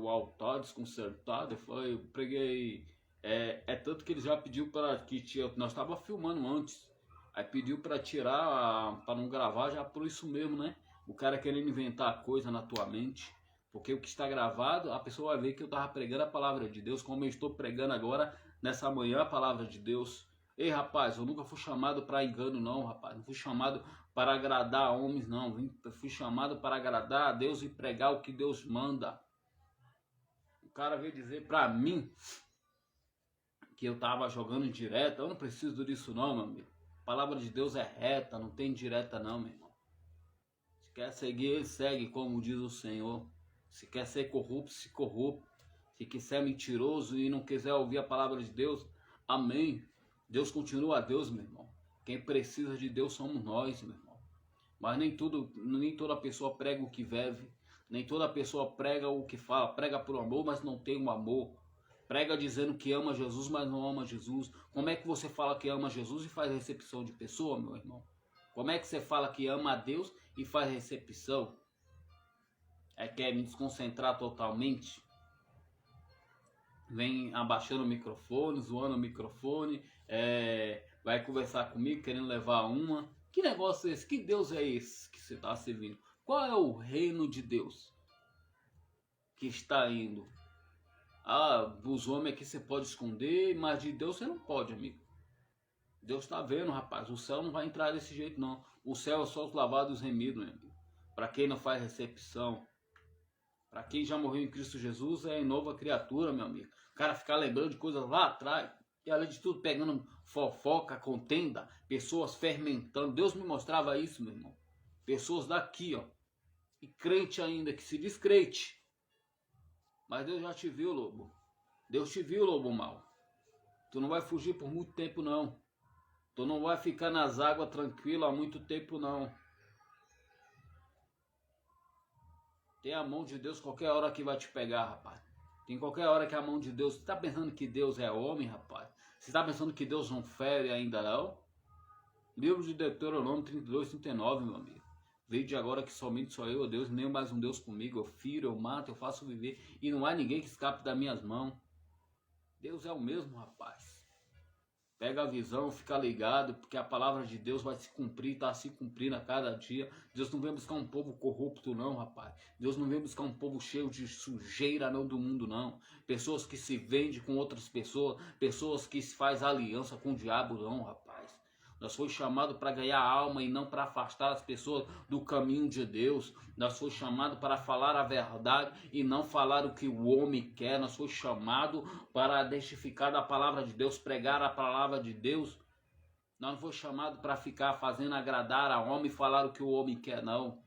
o altar desconcertado. Eu preguei. Tanto que ele já pediu para que nós estava filmando antes. Aí pediu para tirar, para não gravar, já por isso mesmo, né? O cara querendo inventar coisa na tua mente. Porque o que está gravado, a pessoa vai ver que eu estava pregando a palavra de Deus, como eu estou pregando agora, nessa manhã, a palavra de Deus. Ei, rapaz, eu nunca fui chamado para engano, não, rapaz. Não fui chamado para agradar homens, não. Fui chamado para agradar a Deus e pregar o que Deus manda. O cara veio dizer para mim que eu estava jogando indireta. Eu não preciso disso, não, meu amigo. A palavra de Deus é reta, não tem direta, não, meu irmão. Se quer seguir, ele segue, como diz o Senhor. Se quer ser corrupto, se corrupto. Se quiser mentiroso e não quiser ouvir a palavra de Deus, amém. Deus continua Deus, meu irmão. Quem precisa de Deus somos nós, meu irmão. Mas nem toda pessoa prega o que vive. Nem toda pessoa prega o que fala. Prega por amor, mas não tem um amor. Prega dizendo que ama Jesus, mas não ama Jesus. Como é que você fala que ama Jesus e faz recepção de pessoa, meu irmão? Como é que você fala que ama a Deus e faz recepção? Quer me desconcentrar totalmente? Vem abaixando o microfone, zoando o microfone, vai conversar comigo querendo levar uma. Que negócio é esse? Que Deus é esse que você está servindo? Qual é o reino de Deus que está indo? Dos homens aqui você pode esconder, mas de Deus você não pode, amigo. Deus está vendo, rapaz. O céu não vai entrar desse jeito, não. O céu é só os lavados remidos, meu amigo. Para quem não faz recepção. Para quem já morreu em Cristo Jesus, é nova criatura, meu amigo. O cara ficar lembrando de coisas lá atrás. E além de tudo, pegando fofoca, contenda, pessoas fermentando. Deus me mostrava isso, meu irmão. Pessoas daqui, ó. E crente ainda, que se diz crente. Mas Deus já te viu, lobo. Deus te viu, lobo mau. Tu não vai fugir por muito tempo, não. Tu não vai ficar nas águas tranquilo há muito tempo, não. Tem a mão de Deus qualquer hora que vai te pegar, rapaz. Tem qualquer hora que a mão de Deus... Você está pensando que Deus é homem, rapaz? Você está pensando que Deus não fere ainda, não? Livro de Deuteronômio 32, 39, meu amigo. Veio de agora que somente sou eu, Deus, nem mais um Deus comigo. Eu firo, eu mato, eu faço viver. E não há ninguém que escape das minhas mãos. Deus é o mesmo, rapaz. Pega a visão, fica ligado, porque a palavra de Deus vai se cumprir, está se cumprindo a cada dia. Deus não vem buscar um povo corrupto, não, rapaz. Deus não vem buscar um povo cheio de sujeira, não, do mundo, não. Pessoas que se vendem com outras pessoas, pessoas que se faz aliança com o diabo, não, rapaz. Nós fomos chamados para ganhar alma e não para afastar as pessoas do caminho de Deus. Nós fomos chamados para falar a verdade e não falar o que o homem quer. Nós fomos chamados para testificar da palavra de Deus, pregar a palavra de Deus. Nós não fomos chamados para ficar fazendo agradar a homem e falar o que o homem quer, não.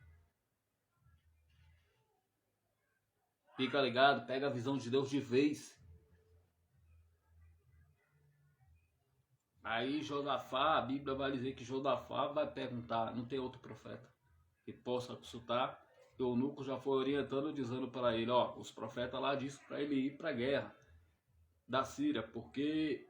Fica ligado, pega a visão de Deus de vez. Aí Josafá, a Bíblia vai dizer que Josafá vai perguntar, não tem outro profeta que possa consultar. Eunuco já foi orientando, dizendo para ele, os profetas lá disseram para ele ir para a guerra da Síria, porque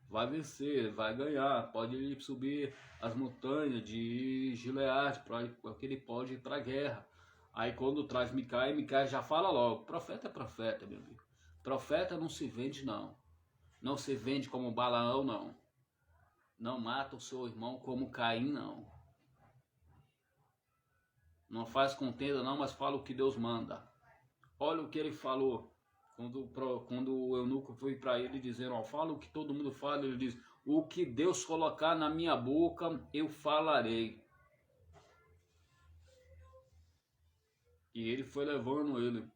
vai vencer, vai ganhar, pode subir as montanhas de Gileade, porque ele pode ir para a guerra. Aí quando traz Micaia já fala logo, profeta é profeta, meu amigo. Profeta não se vende, não. Não se vende como Balaão, não. Não mata o seu irmão como Caim, não. Não faz contenda, não, mas fala o que Deus manda. Olha o que ele falou. Quando o eunuco foi para ele dizendo, ó, fala o que todo mundo fala, ele diz, o que Deus colocar na minha boca, eu falarei. E ele foi levando ele.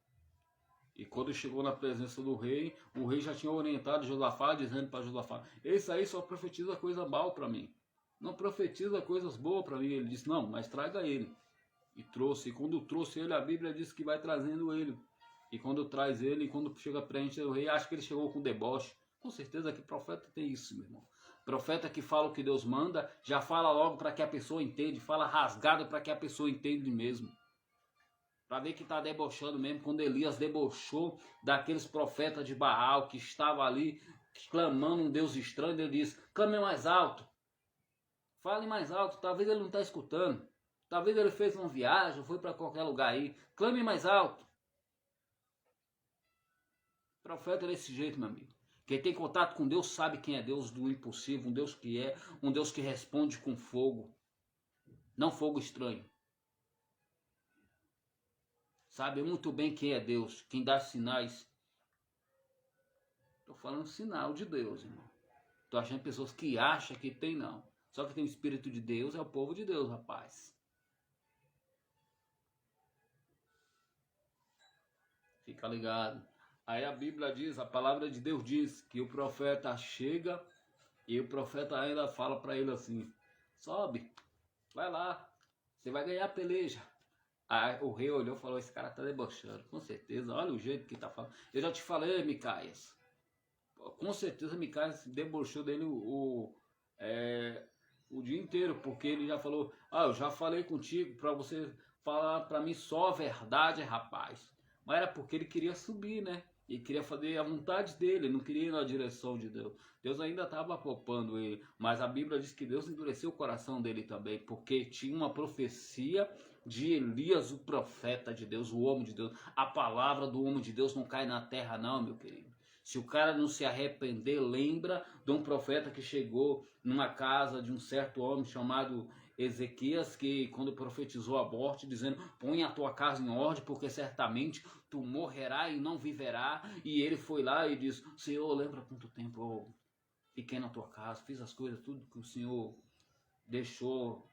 E quando chegou na presença do rei, o rei já tinha orientado Josafá, dizendo para Josafá, esse aí só profetiza coisa mal para mim. Não profetiza coisas boas para mim. Ele disse, não, mas traga ele. E trouxe. E quando trouxe ele, a Bíblia diz que vai trazendo ele. E quando traz ele, quando chega perante o rei, acha que ele chegou com deboche. Com certeza que profeta tem isso, meu irmão. Profeta que fala o que Deus manda, já fala logo para que a pessoa entenda, fala rasgado para que a pessoa entenda mesmo. Para ver que está debochando mesmo, quando Elias debochou daqueles profetas de Baal que estava ali clamando um Deus estranho, ele disse, clame mais alto, fale mais alto, talvez ele não está escutando, talvez ele fez uma viagem, foi para qualquer lugar aí, clame mais alto. Profeta desse jeito, meu amigo. Quem tem contato com Deus sabe quem é Deus do impossível, um Deus que responde com fogo, não fogo estranho. Sabe muito bem quem é Deus, quem dá sinais. Estou falando sinal de Deus, irmão. Estou achando pessoas que acham que tem, não. Só que tem o Espírito de Deus, é o povo de Deus, rapaz. Fica ligado. Aí a Bíblia diz, a palavra de Deus diz que o profeta chega e o profeta ainda fala para ele assim, sobe, vai lá, você vai ganhar a peleja. Aí o rei olhou e falou, esse cara tá debochando, com certeza, olha o jeito que tá falando. Eu já te falei, Micaias, com certeza Micaias debochou dele o dia inteiro, porque ele já falou, eu já falei contigo para você falar para mim só a verdade, rapaz. Mas era porque ele queria subir, né? E queria fazer a vontade dele, não queria ir na direção de Deus. Deus ainda estava poupando ele, mas a Bíblia diz que Deus endureceu o coração dele também, porque tinha uma profecia de Elias, o profeta de Deus, o homem de Deus. A palavra do homem de Deus não cai na terra não, meu querido. Se o cara não se arrepender, lembra de um profeta que chegou numa casa de um certo homem chamado Ezequias, que quando profetizou a morte, dizendo, põe a tua casa em ordem, porque certamente tu morrerás e não viverá. E ele foi lá e disse, Senhor, lembra quanto tempo eu fiquei na tua casa, fiz as coisas, tudo que o Senhor deixou,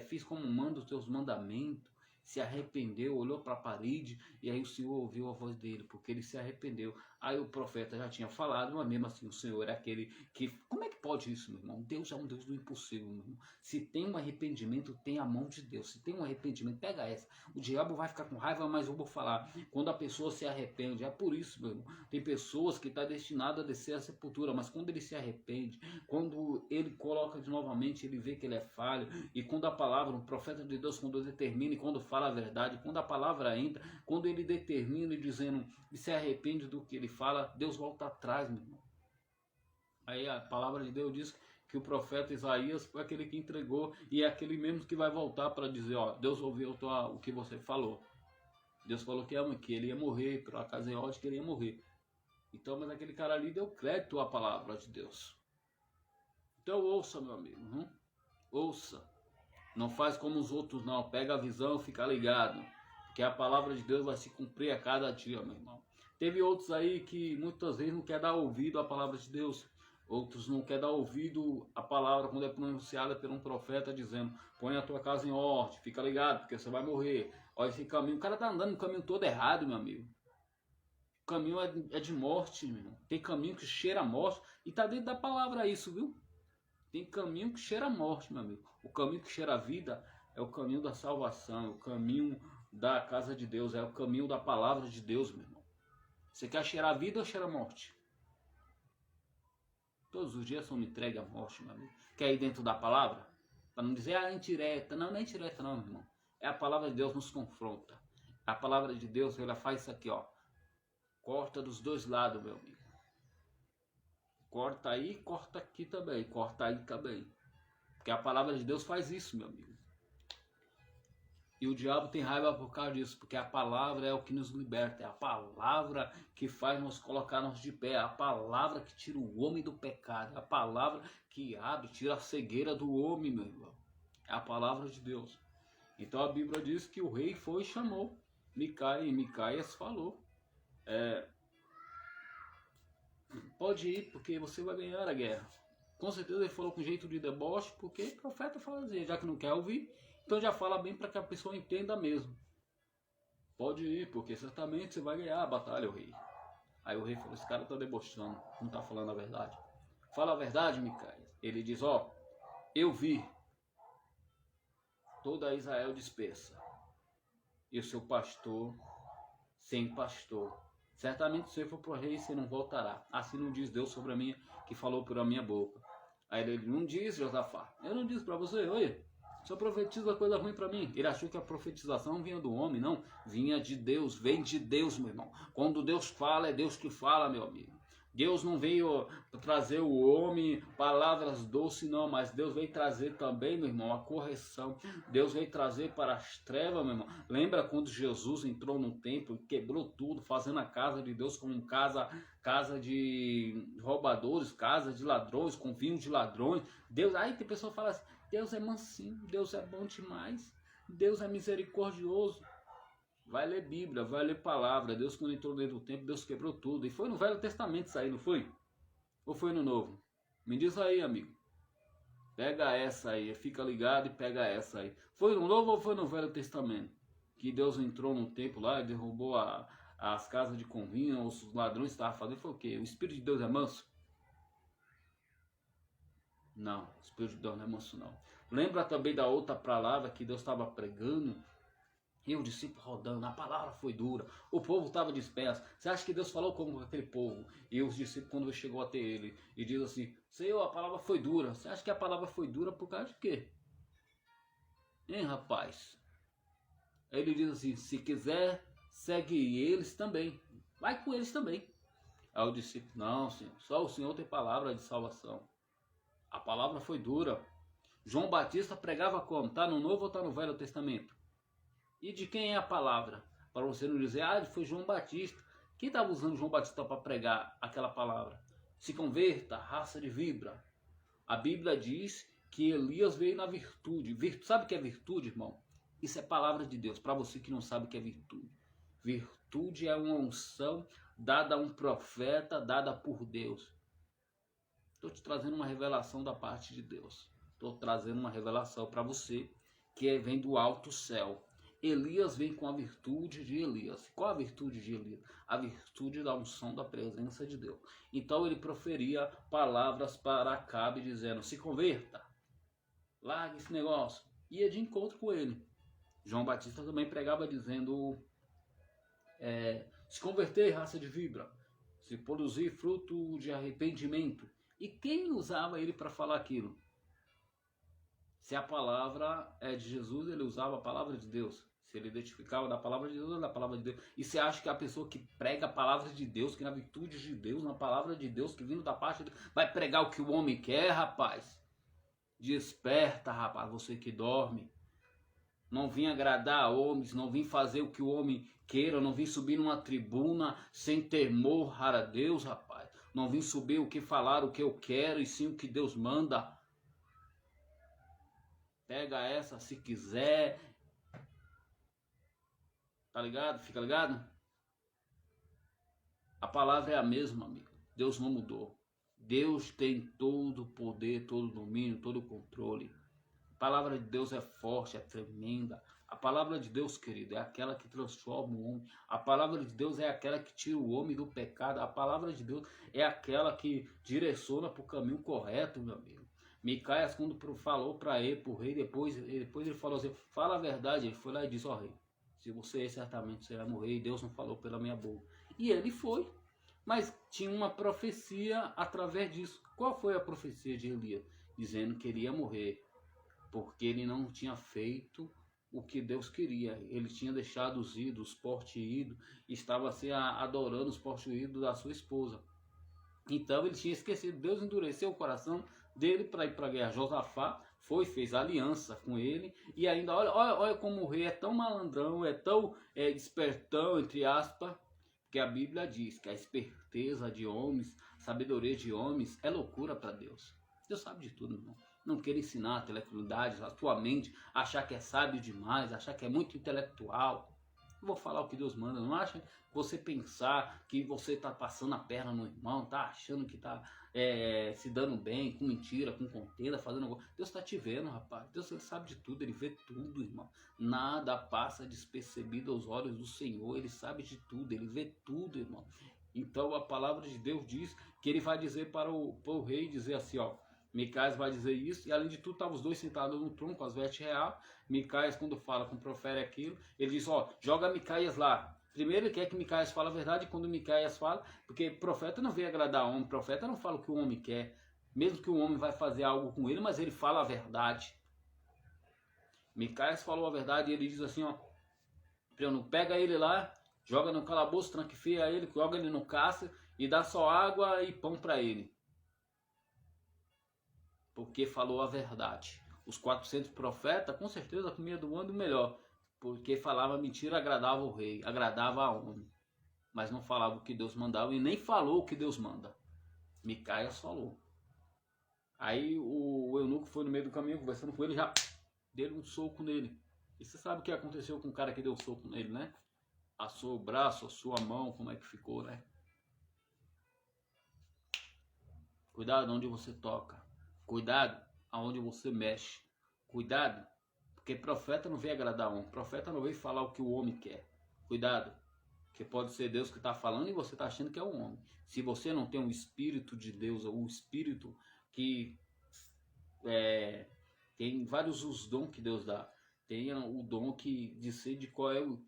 fiz como manda os teus mandamentos, se arrependeu, olhou para a parede, e aí o Senhor ouviu a voz dele, porque ele se arrependeu. Aí o profeta já tinha falado, mas mesmo assim o Senhor é aquele que... Como é que pode isso, meu irmão? Deus é um Deus do impossível, meu irmão. Se tem um arrependimento, tem a mão de Deus. Se tem um arrependimento, pega essa. O diabo vai ficar com raiva, mas eu vou falar. Quando a pessoa se arrepende, é por isso, meu irmão. Tem pessoas que estão destinadas a descer à sepultura, mas quando ele se arrepende, quando ele coloca de novamente, ele vê que ele é falho, e quando a palavra, o profeta de Deus, quando determina e quando fala a verdade, quando a palavra entra, quando ele determina e dizendo, e se arrepende do que ele fala, Deus volta atrás, meu irmão. Aí a palavra de Deus diz que o profeta Isaías foi aquele que entregou, e é aquele mesmo que vai voltar para dizer, ó, Deus ouviu o que você falou. Deus falou que ele ia morrer, por acaso é ódio que ele ia morrer. Então, mas aquele cara ali deu crédito à palavra de Deus. Então ouça, meu amigo, ouça. Não faz como os outros não, pega a visão e fica ligado, porque a palavra de Deus vai se cumprir a cada dia, meu irmão. Teve outros aí que muitas vezes não quer dar ouvido à palavra de Deus. Outros não quer dar ouvido à palavra quando é pronunciada por um profeta dizendo, põe a tua casa em ordem, fica ligado, porque você vai morrer. Olha esse caminho, o cara tá andando no caminho todo errado, meu amigo. O caminho é de morte, meu irmão. Tem caminho que cheira a morte, e tá dentro da palavra isso, viu? Tem caminho que cheira a morte, meu amigo. O caminho que cheira a vida é o caminho da salvação, é o caminho da casa de Deus, é o caminho da palavra de Deus, meu irmão. Você quer cheirar a vida ou cheira a morte? Todos os dias são entregue à morte, meu amigo. Quer ir dentro da palavra? Para não dizer, é indireta. Não, não é indireta não, meu irmão. É a palavra de Deus nos confronta. A palavra de Deus, ela faz isso aqui, ó. Corta dos dois lados, meu amigo. Corta aí, corta aqui também. Corta aí também. Porque a palavra de Deus faz isso, meu amigo. E o diabo tem raiva por causa disso, porque a palavra é o que nos liberta, é a palavra que faz nos colocarmos de pé, é a palavra que tira o homem do pecado, é a palavra que abre, tira a cegueira do homem, meu irmão. É a palavra de Deus. Então a Bíblia diz que o rei foi e chamou Micaia, e Micaias falou, pode ir porque você vai ganhar a guerra. Com certeza ele falou com jeito de deboche, porque o profeta fala assim, já que não quer ouvir, então já fala bem para que a pessoa entenda mesmo. Pode ir, porque certamente você vai ganhar a batalha, o rei. Aí o rei falou, esse cara está debochando, não está falando a verdade. Fala a verdade, Micaias. Ele diz, eu vi toda Israel dispersa, e o seu pastor sem pastor. Certamente se você for para o rei, você não voltará. Assim não diz Deus sobre a minha, que falou por a minha boca. Aí ele não diz, Josafá, eu não disse para você, oi, só profetiza coisa ruim para mim. Ele achou que a profetização vinha do homem, não, vinha de Deus, vem de Deus, meu irmão. Quando Deus fala, é Deus que fala, meu amigo. Deus não veio trazer o homem palavras doces, não, mas Deus veio trazer também, meu irmão, a correção. Deus veio trazer para as trevas, meu irmão. Lembra quando Jesus entrou no templo e quebrou tudo, fazendo a casa de Deus como casa de roubadores, casa de ladrões, com vinho de ladrões. Deus, aí tem pessoa que fala assim, Deus é mansinho, Deus é bom demais, Deus é misericordioso. Vai ler Bíblia, vai ler palavra. Deus, quando entrou dentro do templo, Deus quebrou tudo. E foi no Velho Testamento isso aí, não foi? Ou foi no Novo? Me diz aí, amigo. Pega essa aí, fica ligado e pega essa aí. Foi no Novo ou foi no Velho Testamento? Que Deus entrou no templo lá e derrubou as casas de convívio, os ladrões estavam fazendo. Foi o quê? O Espírito de Deus é manso? Não, o Espírito de Deus não é manso, não. Lembra também da outra palavra que Deus estava pregando? E o discípulo rodando, a palavra foi dura, o povo estava disperso. Você acha que Deus falou como com aquele povo? E os discípulos, quando chegou até ele, e diz assim, Senhor, a palavra foi dura. Você acha que a palavra foi dura por causa de quê? Hein, rapaz? Ele diz assim, se quiser, segue eles também. Vai com eles também. Aí o discípulo, não, Senhor, só o Senhor tem palavra de salvação. A palavra foi dura. João Batista pregava como? Está no Novo ou está no Velho Testamento? E de quem é a palavra? Para você não dizer, foi João Batista. Quem estava usando João Batista para pregar aquela palavra? Se converta, raça de vibra. A Bíblia diz que Elias veio na virtude. Sabe o que é virtude, irmão? Isso é palavra de Deus. Para você que não sabe o que é virtude. Virtude é uma unção dada a um profeta, dada por Deus. Estou te trazendo uma revelação da parte de Deus. Estou trazendo uma revelação para você que vem do alto céu. Elias vem com a virtude de Elias. Qual a virtude de Elias? A virtude da unção da presença de Deus. Então ele proferia palavras para Acabe dizendo, se converta, largue esse negócio. Ia de encontro com ele. João Batista também pregava dizendo, se converter, raça de vibra, se produzir fruto de arrependimento. E quem usava ele para falar aquilo? Se a palavra é de Jesus, ele usava a palavra de Deus. Se ele identificava da palavra de Deus, é da palavra de Deus. E você acha que a pessoa que prega a palavra de Deus, que na virtude de Deus, na palavra de Deus, que vindo da parte de Deus, vai pregar o que o homem quer, rapaz? Desperta, rapaz, você que dorme. Não vim agradar homens, não vim fazer o que o homem queira, não vim subir numa tribuna sem temor a Deus, rapaz. Não vim subir o que falar, o que eu quero, e sim o que Deus manda. Pega essa se quiser. Tá ligado? Fica ligado? A palavra é a mesma, amigo. Deus não mudou. Deus tem todo o poder, todo o domínio, todo o controle. A palavra de Deus é forte, é tremenda. A palavra de Deus, querido, é aquela que transforma o homem. A palavra de Deus é aquela que tira o homem do pecado. A palavra de Deus é aquela que direciona para o caminho correto, meu amigo. Micaias, quando falou para ele, para o rei, depois ele falou assim, fala a verdade. Ele foi lá e disse, rei, se você ir, certamente você vai morrer, e Deus não falou pela minha boca. E ele foi, mas tinha uma profecia através disso. Qual foi a profecia de Elias? Dizendo que ele ia morrer, porque ele não tinha feito o que Deus queria. Ele tinha deixado os ídolos, os porte-ídolos, estava assim, adorando os porte-ídolos da sua esposa. Então ele tinha esquecido. Deus endureceu o coração dele para ir para a guerra. Josafá fez aliança com ele, e ainda, olha como o rei é tão malandrão, é tão espertão, entre aspas, que a Bíblia diz que a esperteza de homens, a sabedoria de homens é loucura para Deus. Deus sabe de tudo, irmão. Não queira ensinar a intelectualidade, a tua mente, achar que é sábio demais, achar que é muito intelectual. Eu vou falar o que Deus manda. Não acha você pensar que você está passando a perna no irmão, tá achando que está se dando bem, com mentira, com contenda, fazendo... Deus está te vendo, rapaz. Deus, ele sabe de tudo, ele vê tudo, irmão. Nada passa despercebido aos olhos do Senhor. Ele sabe de tudo, ele vê tudo, irmão. Então a palavra de Deus diz que ele vai dizer para o rei, dizer assim, ó, Micaías vai dizer isso, e além de tudo, estavam os dois sentados no trono com as vestes reais. Micaías, quando fala, quando profere aquilo, ele diz, ó, joga Micaías lá. Primeiro ele quer que Micaías fale a verdade, e quando Micaías fala, porque profeta não veio agradar o homem, profeta não fala o que o homem quer, mesmo que o homem vai fazer algo com ele, mas ele fala a verdade. Micaías falou a verdade, e ele diz assim, ó, pega ele lá, joga no calabouço, tranqueia ele, joga ele no cárcere, e dá só água e pão para ele. Porque falou a verdade. Os 400 profetas, com certeza, comiam do bom e do melhor. Porque falava mentira, agradava o rei, agradava a homem. Mas não falava o que Deus mandava e nem falou o que Deus manda. Micaías falou. Aí o eunuco foi no meio do caminho, conversando com ele, já deu um soco nele. E você sabe o que aconteceu com o cara que deu um soco nele, né? Assou o braço, assou a mão, como é que ficou, né? Cuidado onde você toca. Cuidado aonde você mexe. Cuidado, porque profeta não veio agradar homem. Profeta não veio falar o que o homem quer. Cuidado, porque pode ser Deus que está falando e você está achando que é um homem. Se você não tem um Espírito de Deus, ou um Espírito que tem vários os dons que Deus dá. Tem o dom que decide qual é o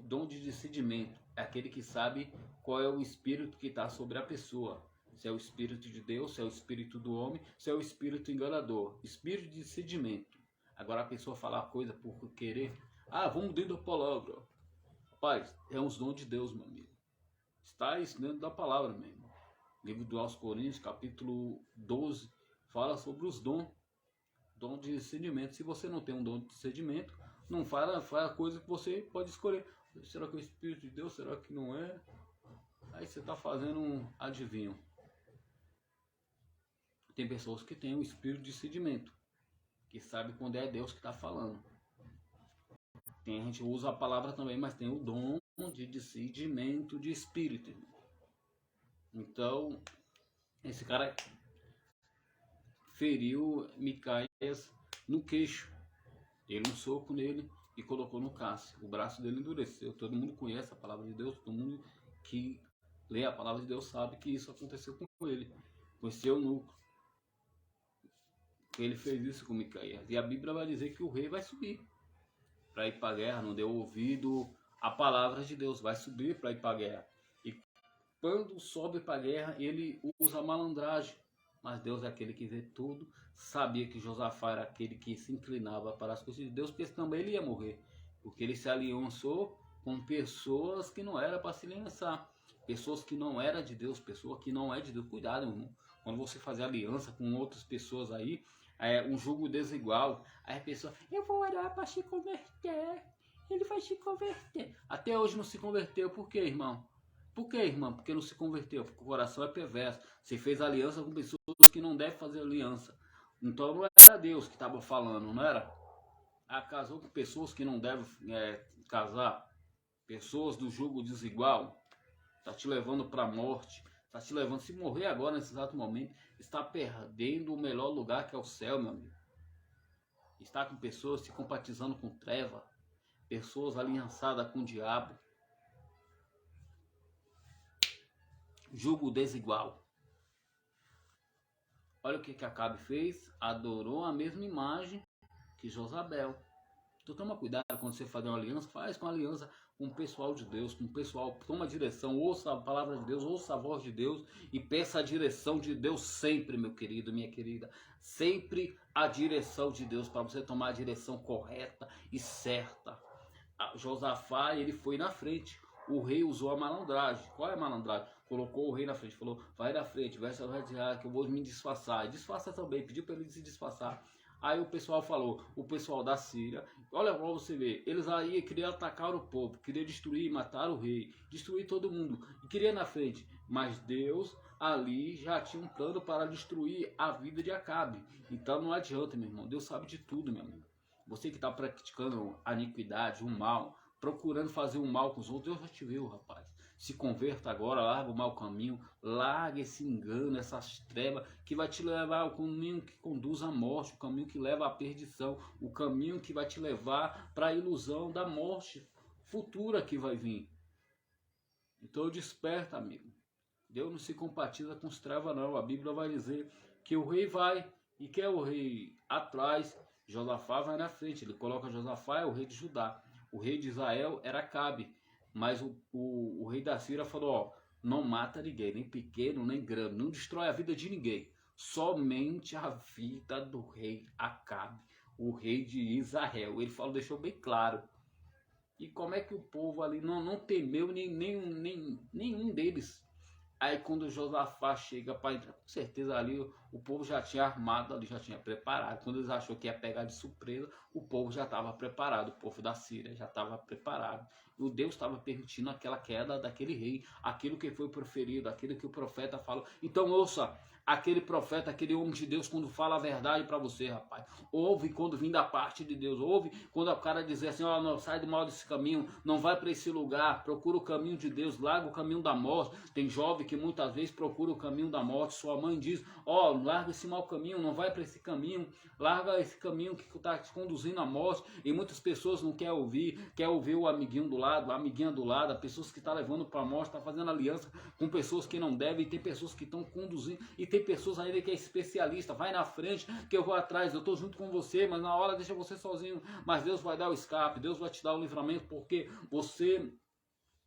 dom de discernimento. É aquele que sabe qual é o Espírito que está sobre a pessoa. Se é o Espírito de Deus, se é o Espírito do homem, se é o Espírito enganador. Espírito de discernimento. Agora a pessoa falar coisa por querer. Ah, vamos dentro da palavra. Rapaz, é uns dons de Deus, meu amigo. Está isso dentro da palavra mesmo. Livro do aos Coríntios, capítulo 12, fala sobre os dons. Dom de discernimento. Se você não tem um dom de discernimento, não fala coisa que você pode escolher. Será que é o Espírito de Deus? Será que não é? Aí você está fazendo um adivinho. Tem pessoas que têm o espírito de discernimento, que sabe quando é Deus que está falando. Tem gente que usa a palavra também, mas tem o dom de discernimento de espírito. Então, esse cara feriu Micaías no queixo. Deu um soco nele e colocou no cárcere. O braço dele endureceu. Todo mundo conhece a palavra de Deus, todo mundo que lê a palavra de Deus sabe que isso aconteceu com ele, com esse eunuco. Ele fez isso com Micaías. E a Bíblia vai dizer que o rei vai subir para ir para a guerra. Não deu ouvido à palavra de Deus. Vai subir para ir para a guerra. E quando sobe para a guerra, ele usa a malandragem. Mas Deus é aquele que vê tudo. Sabia que Josafá era aquele que se inclinava para as coisas de Deus, porque também ele ia morrer. Porque ele se aliançou com pessoas que não era para se aliançar. Pessoas que não eram de Deus, pessoa que não é de Deus. Cuidado, meu irmão. Quando você fazer aliança com outras pessoas aí, um julgo desigual, aí a pessoa, eu vou orar para se converter, ele vai se converter. Até hoje não se converteu, por quê, irmão? Por quê, irmão? Porque não se converteu, porque o coração é perverso. Você fez aliança com pessoas que não devem fazer aliança. Então não era Deus que estava falando, não era? Casou com pessoas que não devem casar, pessoas do julgo desigual, está te levando para a morte. Está te levando, se morrer agora, nesse exato momento, está perdendo o melhor lugar que é o céu, meu amigo. Está com pessoas se compatizando com treva, pessoas aliançadas com o diabo. Julgo desigual. Olha o que Acabe fez, adorou a mesma imagem que Josabel. Então toma cuidado quando você fazer uma aliança, faz com aliança com o pessoal de Deus, com o pessoal, toma a direção, ouça a palavra de Deus, ouça a voz de Deus e peça a direção de Deus sempre, meu querido, minha querida. Sempre a direção de Deus para você tomar a direção correta e certa. Josafá, ele foi na frente. o rei usou a malandragem. Qual é a malandragem? Colocou o rei na frente, falou, vai na frente, vai que eu vou me disfarçar. E disfarça também, pediu para ele se disfarçar. Aí o pessoal falou, o pessoal da Síria, olha pra você ver, eles aí queriam atacar o povo, queriam destruir, matar o rei, destruir todo mundo, e queria na frente, mas Deus ali já tinha um plano para destruir a vida de Acabe. Então não adianta, meu irmão, Deus sabe de tudo, meu amigo. Você que está praticando a iniquidade, o mal, procurando fazer o mal com os outros, Deus já te viu, rapaz. Se converta agora, larga o mau caminho, larga esse engano, essas trevas que vai te levar ao caminho que conduz à morte, o caminho que leva à perdição, o caminho que vai te levar para a ilusão da morte futura que vai vir. Então desperta, amigo. Deus não se compatiza com os trevas, não. A Bíblia vai dizer que o rei vai, e quem é o rei atrás? Josafá vai na frente. Ele coloca Josafá, é o rei de Judá. O rei de Israel era Acabe. Mas o rei da Síria falou, ó, não mata ninguém, nem pequeno, nem grande, não destrói a vida de ninguém. Somente a vida do rei Acabe, o rei de Israel. Ele falou, deixou bem claro. E como é que o povo ali não temeu nenhum deles? Aí quando Josafá chega para entrar, com certeza ali o povo já tinha armado, ali já tinha preparado. Quando eles achou que ia pegar de surpresa, o povo já estava preparado, o povo da Síria já estava preparado. E o Deus estava permitindo aquela queda daquele rei, aquilo que foi proferido, aquilo que o profeta falou. Então ouça, aquele profeta, aquele homem de Deus, quando fala a verdade para você, rapaz. Ouve quando vem da parte de Deus. Ouve quando o cara dizer assim, ó, não, sai do mal desse caminho, não vai para esse lugar, procura o caminho de Deus, larga o caminho da morte. Tem jovem que muitas vezes procura o caminho da morte. Sua mãe diz, ó, larga esse mau caminho, não vai para esse caminho, larga esse caminho que está te conduzindo à morte. E muitas pessoas não quer ouvir o amiguinho do lado, a amiguinha do lado, as pessoas que estão levando para a morte, está fazendo aliança com pessoas que não devem, e tem pessoas que estão conduzindo, e tem pessoas ainda que é especialista, vai na frente que eu vou atrás, eu estou junto com você, mas na hora deixa você sozinho, mas Deus vai dar o escape, Deus vai te dar o livramento, porque você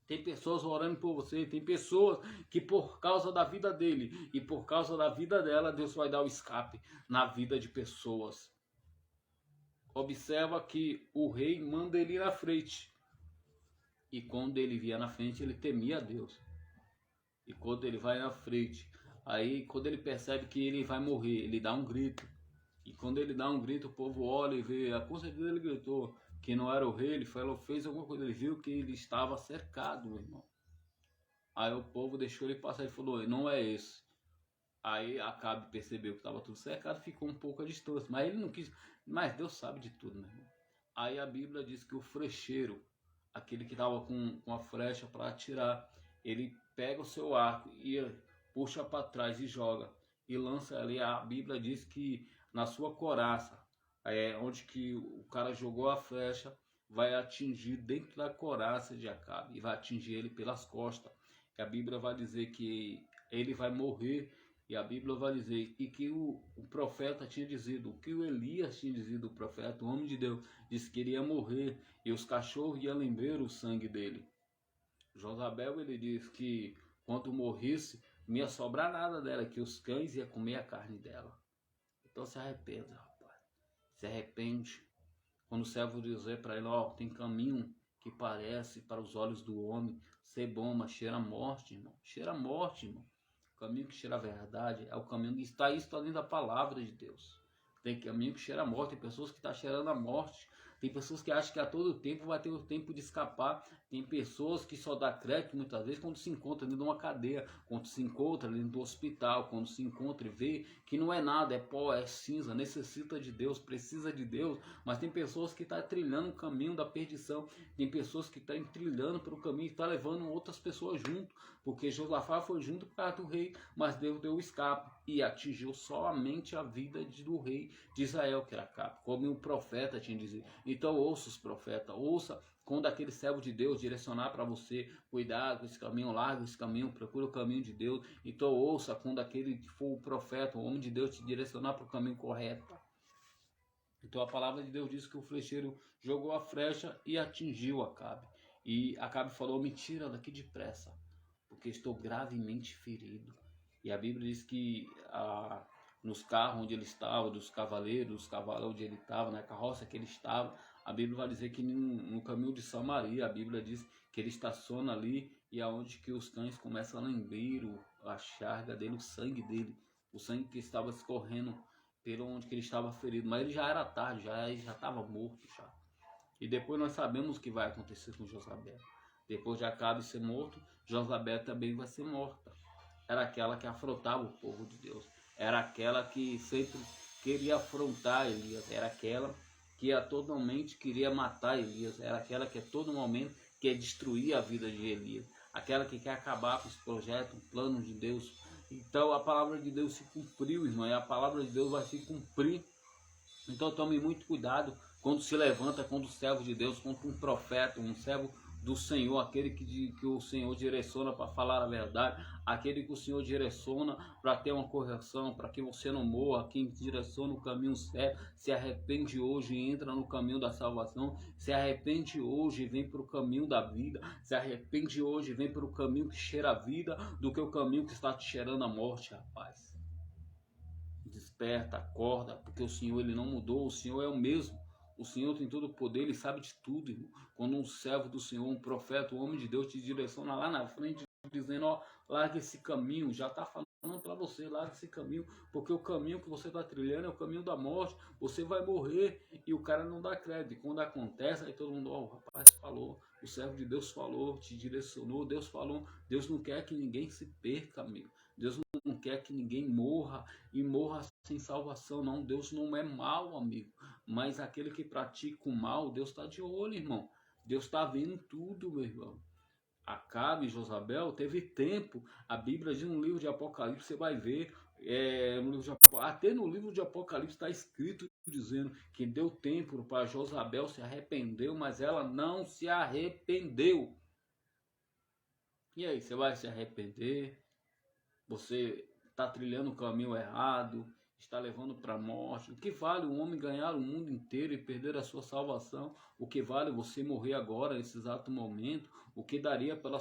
tem pessoas orando por você, tem pessoas que por causa da vida dele e por causa da vida dela, Deus vai dar o escape na vida de pessoas. Observa que o rei manda ele ir na frente, e quando ele via na frente, ele temia a Deus. E quando ele vai na frente, aí quando ele percebe que ele vai morrer, ele dá um grito. E quando ele dá um grito, o povo olha e vê, com certeza ele gritou que não era o rei, ele falou, fez alguma coisa, ele viu que ele estava cercado, meu irmão. Aí o povo deixou ele passar e falou, não é esse. Aí Acabe percebeu que estava tudo cercado, ficou um pouco à distância, mas ele não quis, mas Deus sabe de tudo, meu irmão. Aí a Bíblia diz que o frecheiro, aquele que estava com a flecha para atirar, ele pega o seu arco e puxa para trás e joga, e lança ali, a Bíblia diz que na sua coraça, onde que o cara jogou a flecha, vai atingir dentro da coraça de Acabe, e vai atingir ele pelas costas. E a Bíblia vai dizer que ele vai morrer, e a Bíblia vai dizer, e que o profeta tinha dizido, o que o Elias tinha dizido, o profeta, o homem de Deus, disse que ele ia morrer, e os cachorros iam lamber o sangue dele. Josabel, ele diz que quando morresse, não ia sobrar nada dela, que os cães iam comer a carne dela. Então se arrependa, rapaz. Se arrepende. Quando o servo dizer para ele, ó, tem caminho que parece para os olhos do homem ser bom, mas cheira a morte, irmão. Cheira a morte, irmão. O caminho que cheira a verdade é o caminho que está dentro da palavra de Deus. Tem caminho que cheira a morte, tem pessoas que estão cheirando a morte. Tem pessoas que acham que a todo tempo vai ter o tempo de escapar. Tem pessoas que só dá crédito muitas vezes quando se encontra dentro de uma cadeia, quando se encontra dentro do hospital, quando se encontra e vê que não é nada, é pó, é cinza, necessita de Deus, precisa de Deus. Mas tem pessoas que estão trilhando o caminho da perdição. Tem pessoas que estão trilhando pelo caminho e estão levando outras pessoas junto. Porque Josafá foi junto por causa do rei, mas Deus deu o escape e atingiu somente a vida do rei de Israel, que era Acabe, como o profeta tinha dizer. Então ouça os profetas, ouça quando aquele servo de Deus direcionar para você, cuidado com esse caminho, larga esse caminho, procura o caminho de Deus. Então ouça quando aquele que for o profeta, o homem de Deus te direcionar para o caminho correto. Então a palavra de Deus diz que o flecheiro jogou a flecha e atingiu Acabe. E Acabe falou, me tira daqui depressa, porque estou gravemente ferido. E a Bíblia diz que nos carros onde ele estava, dos cavaleiros onde ele estava, na carroça que ele estava, a Bíblia vai dizer que no caminho de Samaria, a Bíblia diz que que ele estaciona ali e aonde que os cães começam a lamber a charga dele, o sangue dele, o sangue que estava escorrendo pelo onde que ele estava ferido, mas ele já era tarde, já estava morto já. E depois nós sabemos o que vai acontecer com Josabé. Depois de Acabe ser morto, Josabé também vai ser morta. Era aquela que afrontava o povo de Deus. Era aquela que sempre queria afrontar Elias. Era aquela que a todo momento queria matar Elias. Era aquela que a todo momento quer destruir a vida de Elias. Aquela que quer acabar com os projetos, o plano de Deus. Então a palavra de Deus se cumpriu, irmão. E a palavra de Deus vai se cumprir. Então tome muito cuidado quando se levanta contra o servo de Deus, contra um profeta, um servo do Senhor, aquele que o Senhor direciona para falar a verdade, aquele que o Senhor direciona para ter uma correção, para que você não morra, quem direciona o caminho certo, se arrepende hoje e entra no caminho da salvação, se arrepende hoje e vem para o caminho da vida, se arrepende hoje e vem para o caminho que cheira a vida, do que o caminho que está te cheirando a morte, rapaz. Desperta, acorda, porque o Senhor ele não mudou, o Senhor é o mesmo. O Senhor tem todo o poder, ele sabe de tudo, irmão. Quando um servo do Senhor, um profeta, um homem de Deus te direciona lá na frente, dizendo, ó, larga esse caminho, já está falando para você, larga esse caminho, porque o caminho que você está trilhando é o caminho da morte, você vai morrer, e o cara não dá crédito. E quando acontece, aí todo mundo, ó, o rapaz falou, o servo de Deus falou, te direcionou, Deus falou. Deus não quer que ninguém se perca, amigo. Deus não quer que ninguém morra e morra sem salvação, não. Deus não é mau, amigo, mas aquele que pratica o mal, Deus está de olho, irmão. Deus está vendo tudo, meu irmão. Acabe e Josabel teve tempo. A Bíblia diz no livro de Apocalipse, você vai ver, até no livro de Apocalipse está escrito dizendo que deu tempo para Josabel se arrependeu, mas ela não se arrependeu. E aí, você vai se arrepender? Você está trilhando o caminho errado, está levando para a morte. O que vale um homem ganhar o mundo inteiro e perder a sua salvação? O que vale você morrer agora, nesse exato momento? O que daria pela